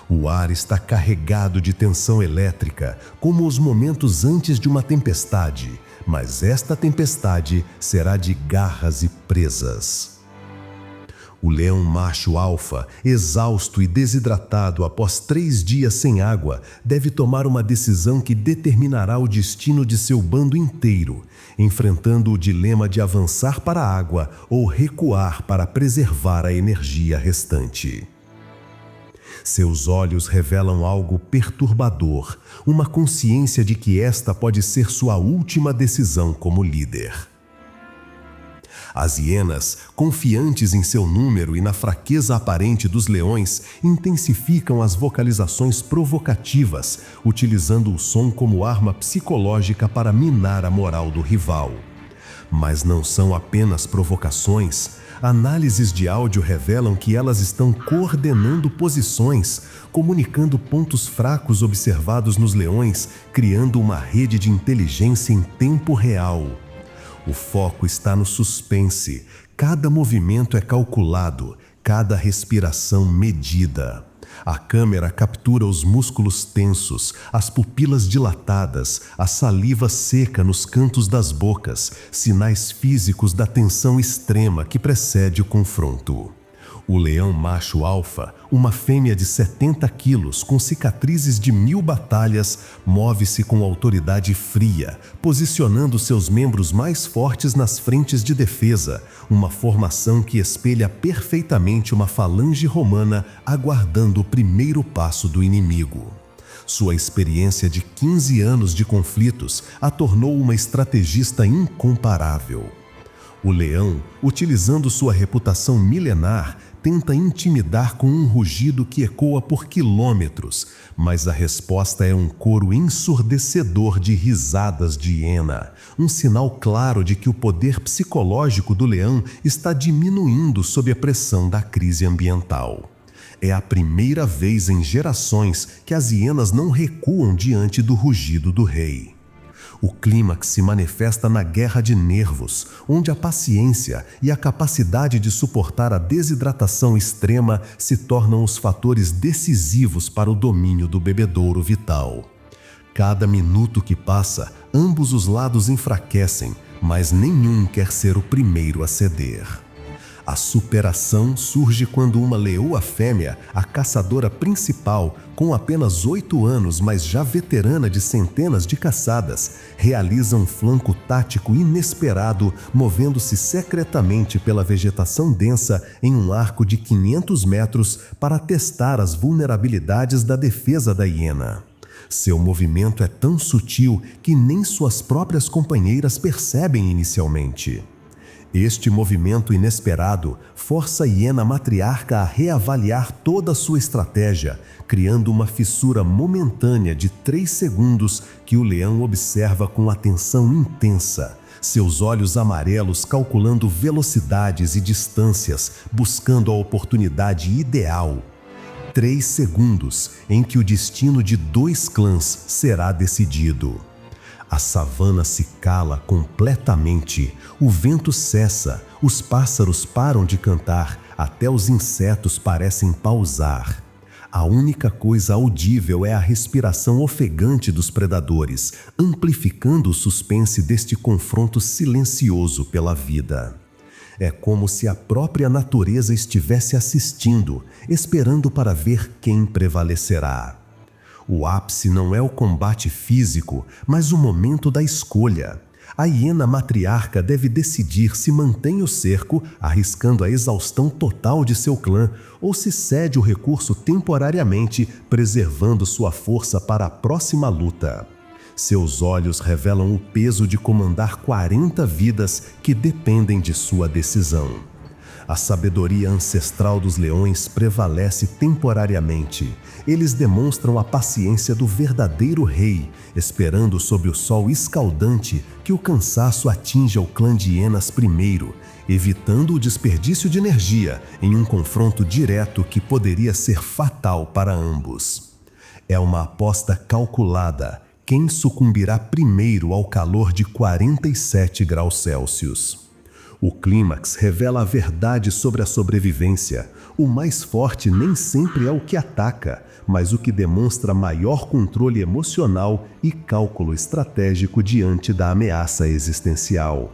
O ar está carregado de tensão elétrica, como os momentos antes de uma tempestade, mas esta tempestade será de garras e presas. O leão macho alfa, exausto e desidratado após 3 dias sem água, deve tomar uma decisão que determinará o destino de seu bando inteiro, enfrentando o dilema de avançar para a água ou recuar para preservar a energia restante. Seus olhos revelam algo perturbador, uma consciência de que esta pode ser sua última decisão como líder. As hienas, confiantes em seu número e na fraqueza aparente dos leões, intensificam as vocalizações provocativas, utilizando o som como arma psicológica para minar a moral do rival. Mas não são apenas provocações. Análises de áudio revelam que elas estão coordenando posições, comunicando pontos fracos observados nos leões, criando uma rede de inteligência em tempo real. O foco está no suspense. Cada movimento é calculado, cada respiração medida. A câmera captura os músculos tensos, as pupilas dilatadas, a saliva seca nos cantos das bocas, sinais físicos da tensão extrema que precede o confronto. O leão macho alfa, uma fêmea de 70 quilos com cicatrizes de 1000 batalhas, move-se com autoridade fria, posicionando seus membros mais fortes nas frentes de defesa, uma formação que espelha perfeitamente uma falange romana aguardando o primeiro passo do inimigo. Sua experiência de 15 anos de conflitos a tornou uma estrategista incomparável. O leão, utilizando sua reputação milenar, tenta intimidar com um rugido que ecoa por quilômetros, mas a resposta é um coro ensurdecedor de risadas de hiena, um sinal claro de que o poder psicológico do leão está diminuindo sob a pressão da crise ambiental. É a primeira vez em gerações que as hienas não recuam diante do rugido do rei. O clímax se manifesta na guerra de nervos, onde a paciência e a capacidade de suportar a desidratação extrema se tornam os fatores decisivos para o domínio do bebedouro vital. Cada minuto que passa, ambos os lados enfraquecem, mas nenhum quer ser o primeiro a ceder. A superação surge quando uma leoa fêmea, a caçadora principal, com apenas 8 anos, mas já veterana de centenas de caçadas, realiza um flanco tático inesperado, movendo-se secretamente pela vegetação densa em um arco de 500 metros para testar as vulnerabilidades da defesa da hiena. Seu movimento é tão sutil que nem suas próprias companheiras percebem inicialmente. Este movimento inesperado força a hiena matriarca a reavaliar toda a sua estratégia, criando uma fissura momentânea de 3 segundos que o leão observa com atenção intensa, seus olhos amarelos calculando velocidades e distâncias, buscando a oportunidade ideal. 3 segundos em que o destino de 2 clãs será decidido. A savana se cala completamente, o vento cessa, os pássaros param de cantar, até os insetos parecem pausar. A única coisa audível é a respiração ofegante dos predadores, amplificando o suspense deste confronto silencioso pela vida. É como se a própria natureza estivesse assistindo, esperando para ver quem prevalecerá. O ápice não é o combate físico, mas o momento da escolha. A hiena matriarca deve decidir se mantém o cerco, arriscando a exaustão total de seu clã, ou se cede o recurso temporariamente, preservando sua força para a próxima luta. Seus olhos revelam o peso de comandar 40 vidas que dependem de sua decisão. A sabedoria ancestral dos leões prevalece temporariamente. Eles demonstram a paciência do verdadeiro rei, esperando sob o sol escaldante que o cansaço atinja o clã de hienas primeiro, evitando o desperdício de energia em um confronto direto que poderia ser fatal para ambos. É uma aposta calculada. Quem sucumbirá primeiro ao calor de 47 graus Celsius? O clímax revela a verdade sobre a sobrevivência. O mais forte nem sempre é o que ataca, mas o que demonstra maior controle emocional e cálculo estratégico diante da ameaça existencial.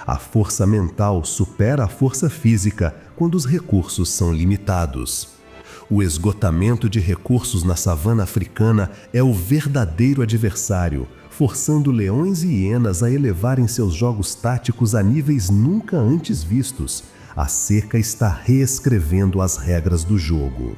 A força mental supera a força física quando os recursos são limitados. O esgotamento de recursos na savana africana é o verdadeiro adversário, forçando leões e hienas a elevarem seus jogos táticos a níveis nunca antes vistos. A seca está reescrevendo as regras do jogo.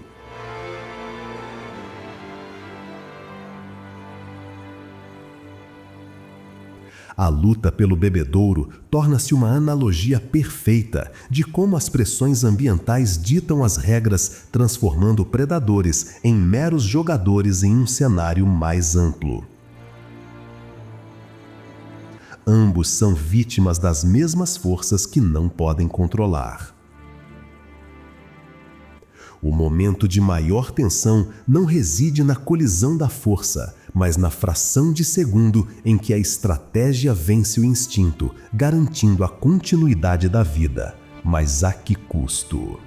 A luta pelo bebedouro torna-se uma analogia perfeita de como as pressões ambientais ditam as regras, transformando predadores em meros jogadores em um cenário mais amplo. Ambos são vítimas das mesmas forças que não podem controlar. O momento de maior tensão não reside na colisão da força, mas na fração de segundo em que a estratégia vence o instinto, garantindo a continuidade da vida. Mas a que custo?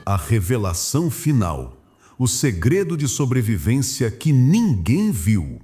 A revelação final. O segredo de sobrevivência que ninguém viu.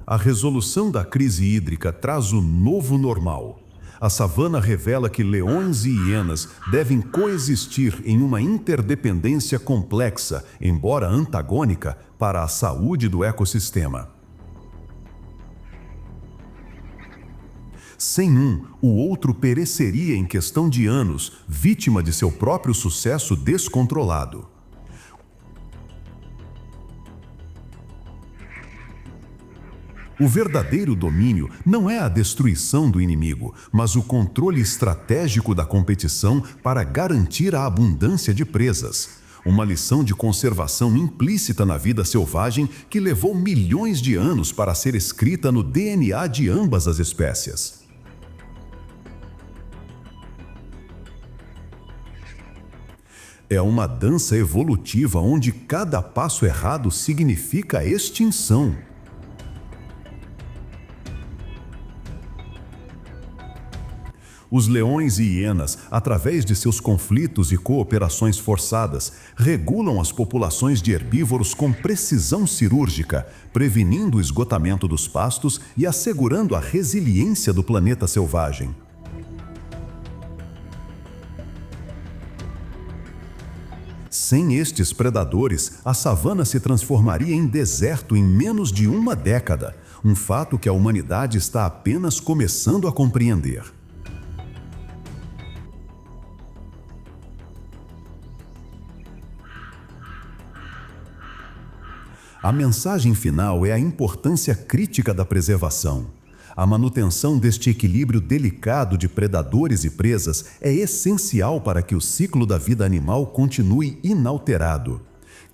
A resolução da crise hídrica traz o novo normal. A savana revela que leões e hienas devem coexistir em uma interdependência complexa, embora antagônica, para a saúde do ecossistema. Sem um, o outro pereceria em questão de anos, vítima de seu próprio sucesso descontrolado. O verdadeiro domínio não é a destruição do inimigo, mas o controle estratégico da competição para garantir a abundância de presas. Uma lição de conservação implícita na vida selvagem que levou milhões de anos para ser escrita no DNA de ambas as espécies. É uma dança evolutiva onde cada passo errado significa extinção. Os leões e hienas, através de seus conflitos e cooperações forçadas, regulam as populações de herbívoros com precisão cirúrgica, prevenindo o esgotamento dos pastos e assegurando a resiliência do planeta selvagem. Sem estes predadores, a savana se transformaria em deserto em menos de uma década, um fato que a humanidade está apenas começando a compreender. A mensagem final é a importância crítica da preservação. A manutenção deste equilíbrio delicado de predadores e presas é essencial para que o ciclo da vida animal continue inalterado.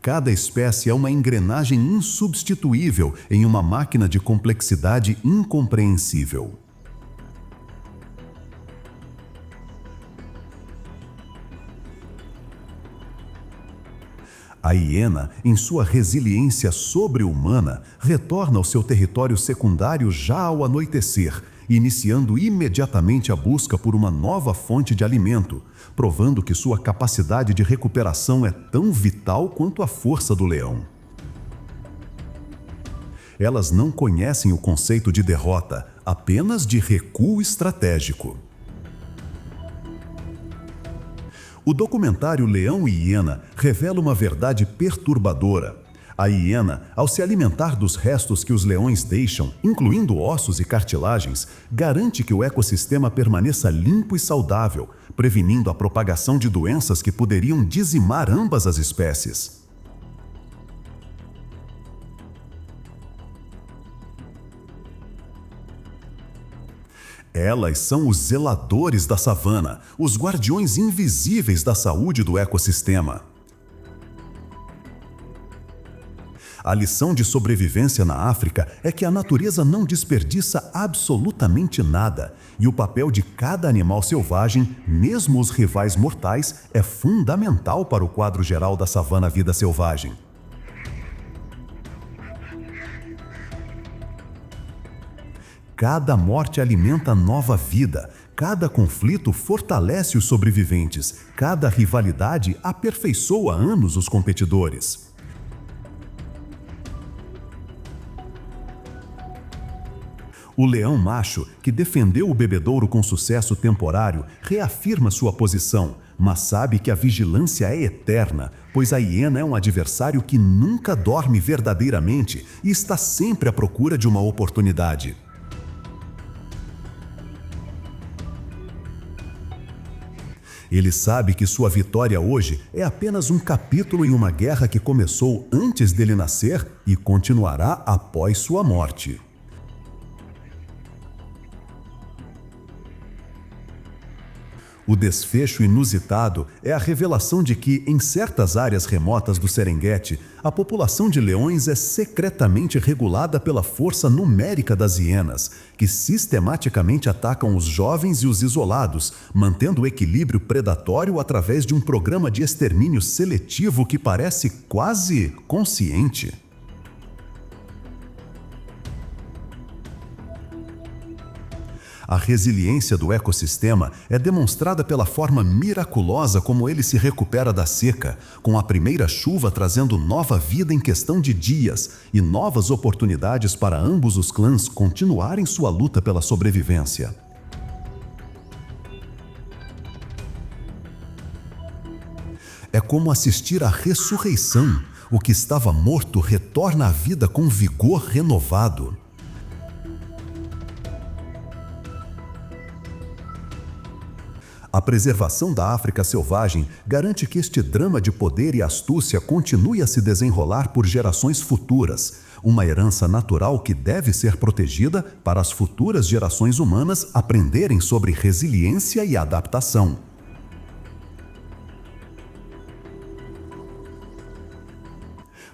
Cada espécie é uma engrenagem insubstituível em uma máquina de complexidade incompreensível. A hiena, em sua resiliência sobre-humana, retorna ao seu território secundário já ao anoitecer, iniciando imediatamente a busca por uma nova fonte de alimento, provando que sua capacidade de recuperação é tão vital quanto a força do leão. Elas não conhecem o conceito de derrota, apenas de recuo estratégico. O documentário Leão e Hiena revela uma verdade perturbadora. A hiena, ao se alimentar dos restos que os leões deixam, incluindo ossos e cartilagens, garante que o ecossistema permaneça limpo e saudável, prevenindo a propagação de doenças que poderiam dizimar ambas as espécies. Elas são os zeladores da savana, os guardiões invisíveis da saúde do ecossistema. A lição de sobrevivência na África é que a natureza não desperdiça absolutamente nada, e o papel de cada animal selvagem, mesmo os rivais mortais, é fundamental para o quadro geral da savana vida selvagem. Cada morte alimenta nova vida, cada conflito fortalece os sobreviventes, cada rivalidade aperfeiçoa anos os competidores. O leão macho, que defendeu o bebedouro com sucesso temporário, reafirma sua posição, mas sabe que a vigilância é eterna, pois a hiena é um adversário que nunca dorme verdadeiramente e está sempre à procura de uma oportunidade. Ele sabe que sua vitória hoje é apenas um capítulo em uma guerra que começou antes dele nascer e continuará após sua morte. O desfecho inusitado é a revelação de que, em certas áreas remotas do Serengeti, a população de leões é secretamente regulada pela força numérica das hienas, que sistematicamente atacam os jovens e os isolados, mantendo o equilíbrio predatório através de um programa de extermínio seletivo que parece quase consciente. A resiliência do ecossistema é demonstrada pela forma miraculosa como ele se recupera da seca, com a primeira chuva trazendo nova vida em questão de dias e novas oportunidades para ambos os clãs continuarem sua luta pela sobrevivência. É como assistir à ressurreição. O que estava morto retorna à vida com vigor renovado. A preservação da África selvagem garante que este drama de poder e astúcia continue a se desenrolar por gerações futuras, uma herança natural que deve ser protegida para as futuras gerações humanas aprenderem sobre resiliência e adaptação.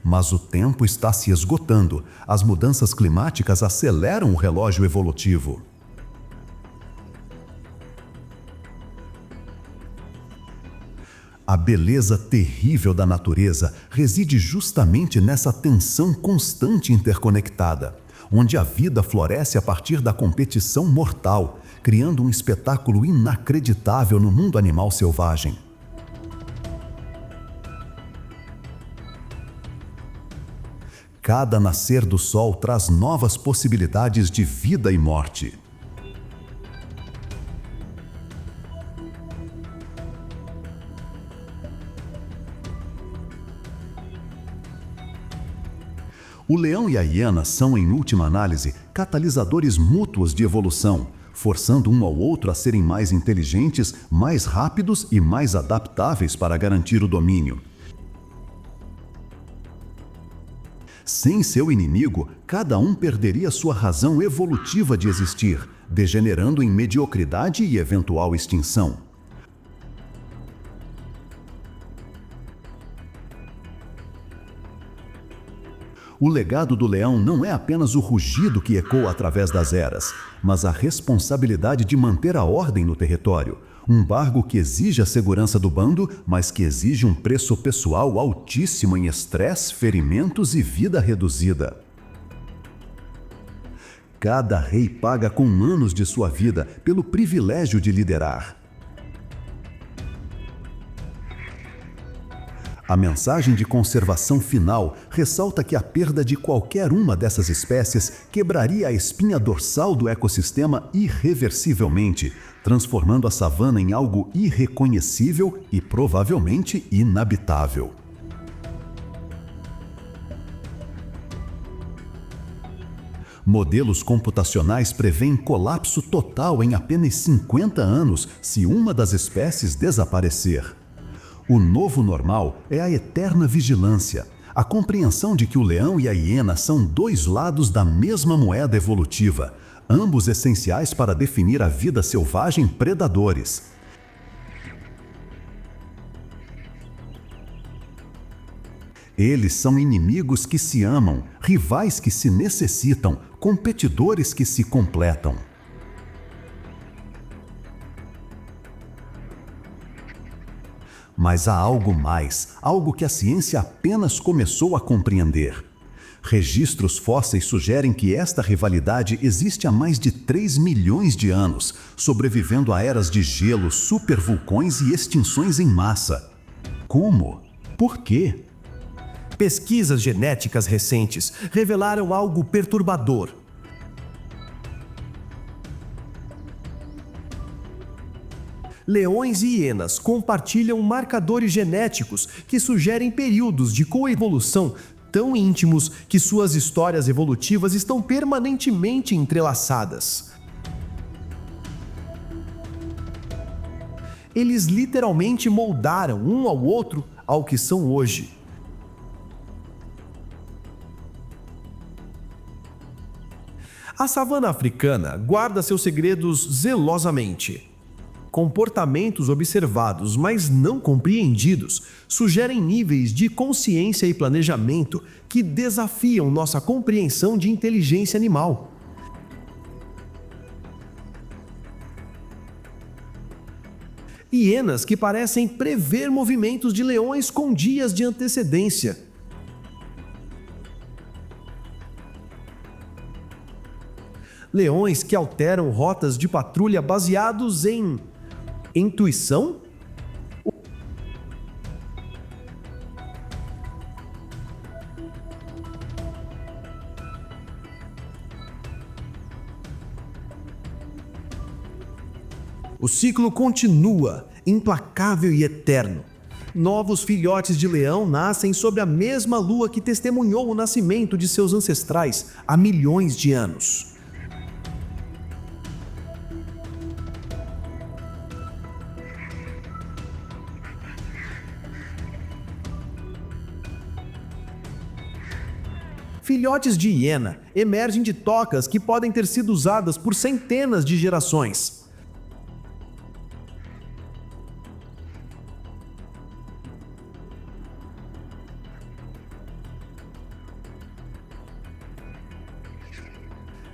Mas o tempo está se esgotando, as mudanças climáticas aceleram o relógio evolutivo. A beleza terrível da natureza reside justamente nessa tensão constante interconectada, onde a vida floresce a partir da competição mortal, criando um espetáculo inacreditável no mundo animal selvagem. Cada nascer do sol traz novas possibilidades de vida e morte. O leão e a hiena são, em última análise, catalisadores mútuos de evolução, forçando um ao outro a serem mais inteligentes, mais rápidos e mais adaptáveis para garantir o domínio. Sem seu inimigo, cada um perderia sua razão evolutiva de existir, degenerando em mediocridade e eventual extinção. O legado do leão não é apenas o rugido que ecoa através das eras, mas a responsabilidade de manter a ordem no território. Um bargo que exige a segurança do bando, mas que exige um preço pessoal altíssimo em estresse, ferimentos e vida reduzida. Cada rei paga com anos de sua vida pelo privilégio de liderar. A mensagem de conservação final ressalta que a perda de qualquer uma dessas espécies quebraria a espinha dorsal do ecossistema irreversivelmente, transformando a savana em algo irreconhecível e provavelmente inabitável. Modelos computacionais prevêem colapso total em apenas 50 anos se uma das espécies desaparecer. O novo normal é a eterna vigilância, a compreensão de que o leão e a hiena são dois lados da mesma moeda evolutiva, ambos essenciais para definir a vida selvagem predadores. Eles são inimigos que se amam, rivais que se necessitam, competidores que se completam. Mas há algo mais, algo que a ciência apenas começou a compreender. Registros fósseis sugerem que esta rivalidade existe há mais de 3 milhões de anos, sobrevivendo a eras de gelo, supervulcões e extinções em massa. Como? Por quê? Pesquisas genéticas recentes revelaram algo perturbador. Leões e hienas compartilham marcadores genéticos que sugerem períodos de coevolução tão íntimos que suas histórias evolutivas estão permanentemente entrelaçadas. Eles literalmente moldaram um ao outro ao que são hoje. A savana africana guarda seus segredos zelosamente. Comportamentos observados, mas não compreendidos, sugerem níveis de consciência e planejamento que desafiam nossa compreensão de inteligência animal. Hienas que parecem prever movimentos de leões com dias de antecedência. Leões que alteram rotas de patrulha baseados em intuição? O ciclo continua, implacável e eterno. Novos filhotes de leão nascem sob a mesma lua que testemunhou o nascimento de seus ancestrais há milhões de anos. Filhotes de hiena emergem de tocas que podem ter sido usadas por centenas de gerações.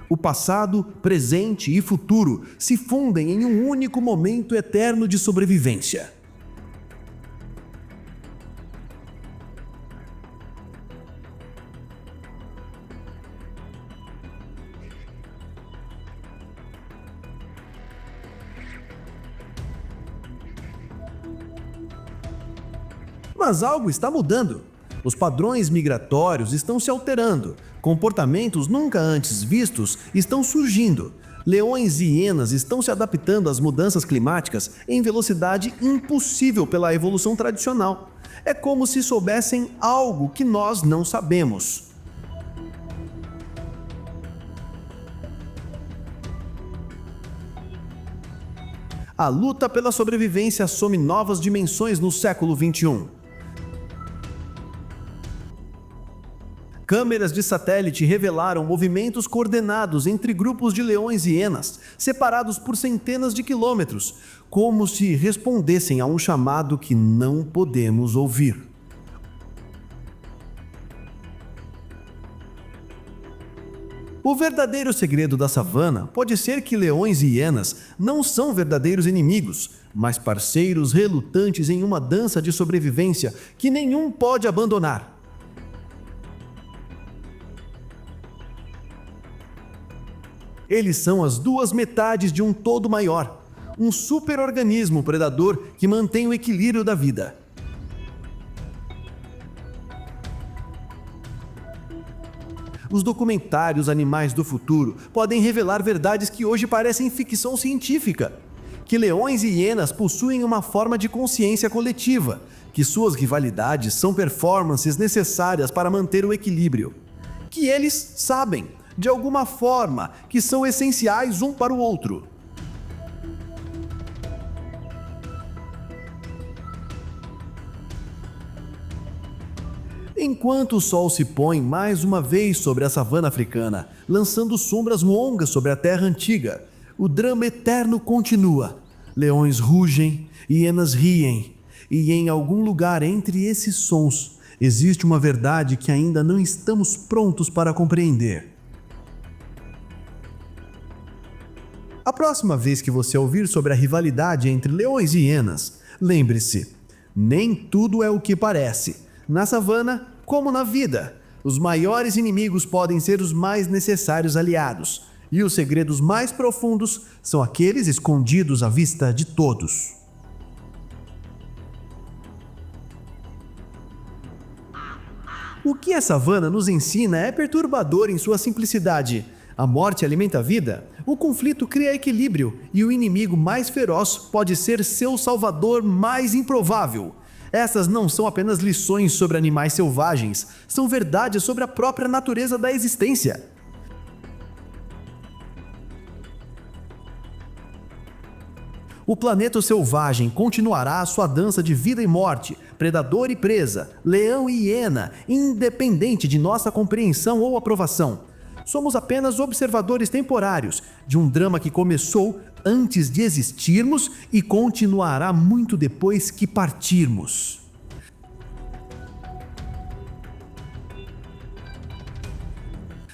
O passado, presente e futuro se fundem em um único momento eterno de sobrevivência. Mas algo está mudando. Os padrões migratórios estão se alterando. Comportamentos nunca antes vistos estão surgindo. Leões e hienas estão se adaptando às mudanças climáticas em velocidade impossível pela evolução tradicional. É como se soubessem algo que nós não sabemos. A luta pela sobrevivência assume novas dimensões no século XXI. Câmeras de satélite revelaram movimentos coordenados entre grupos de leões e hienas, separados por centenas de quilômetros, como se respondessem a um chamado que não podemos ouvir. O verdadeiro segredo da savana pode ser que leões e hienas não são verdadeiros inimigos, mas parceiros relutantes em uma dança de sobrevivência que nenhum pode abandonar. Eles são as duas metades de um todo maior, um superorganismo predador que mantém o equilíbrio da vida. Os documentários Animais do Futuro podem revelar verdades que hoje parecem ficção científica. Que leões e hienas possuem uma forma de consciência coletiva, que suas rivalidades são performances necessárias para manter o equilíbrio. Que eles sabem, de alguma forma, que são essenciais um para o outro. Enquanto o sol se põe mais uma vez sobre a savana africana, lançando sombras longas sobre a terra antiga, o drama eterno continua. Leões rugem, hienas riem, e em algum lugar entre esses sons existe uma verdade que ainda não estamos prontos para compreender. A próxima vez que você ouvir sobre a rivalidade entre leões e hienas, lembre-se, nem tudo é o que parece. Na savana, como na vida, os maiores inimigos podem ser os mais necessários aliados, e os segredos mais profundos são aqueles escondidos à vista de todos. O que a savana nos ensina é perturbador em sua simplicidade. A morte alimenta a vida, o conflito cria equilíbrio e o inimigo mais feroz pode ser seu salvador mais improvável. Essas não são apenas lições sobre animais selvagens, são verdades sobre a própria natureza da existência. O planeta selvagem continuará a sua dança de vida e morte, predador e presa, leão e hiena, independente de nossa compreensão ou aprovação. Somos apenas observadores temporários de um drama que começou antes de existirmos e continuará muito depois que partirmos.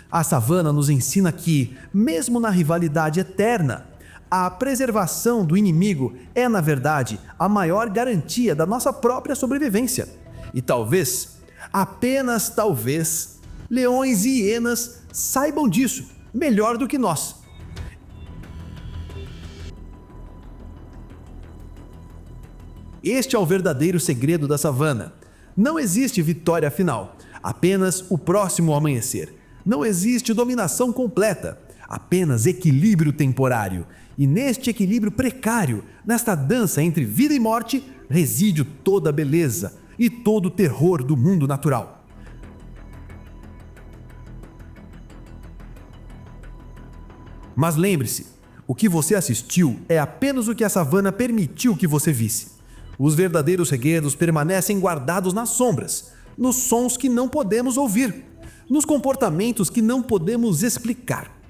A savana nos ensina que, mesmo na rivalidade eterna, a preservação do inimigo é, na verdade, a maior garantia da nossa própria sobrevivência. E talvez, apenas talvez, leões e hienas saibam disso melhor do que nós. Este é o verdadeiro segredo da savana. Não existe vitória final, apenas o próximo amanhecer. Não existe dominação completa, apenas equilíbrio temporário. E neste equilíbrio precário, nesta dança entre vida e morte, reside toda a beleza e todo o terror do mundo natural. Mas lembre-se, o que você assistiu é apenas o que a savana permitiu que você visse. Os verdadeiros segredos permanecem guardados nas sombras, nos sons que não podemos ouvir, nos comportamentos que não podemos explicar.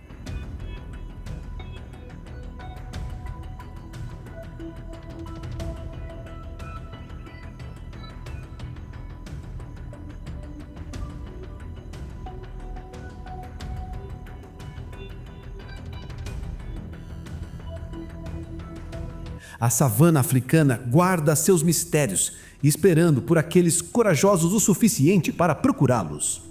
A savana africana guarda seus mistérios, esperando por aqueles corajosos o suficiente para procurá-los.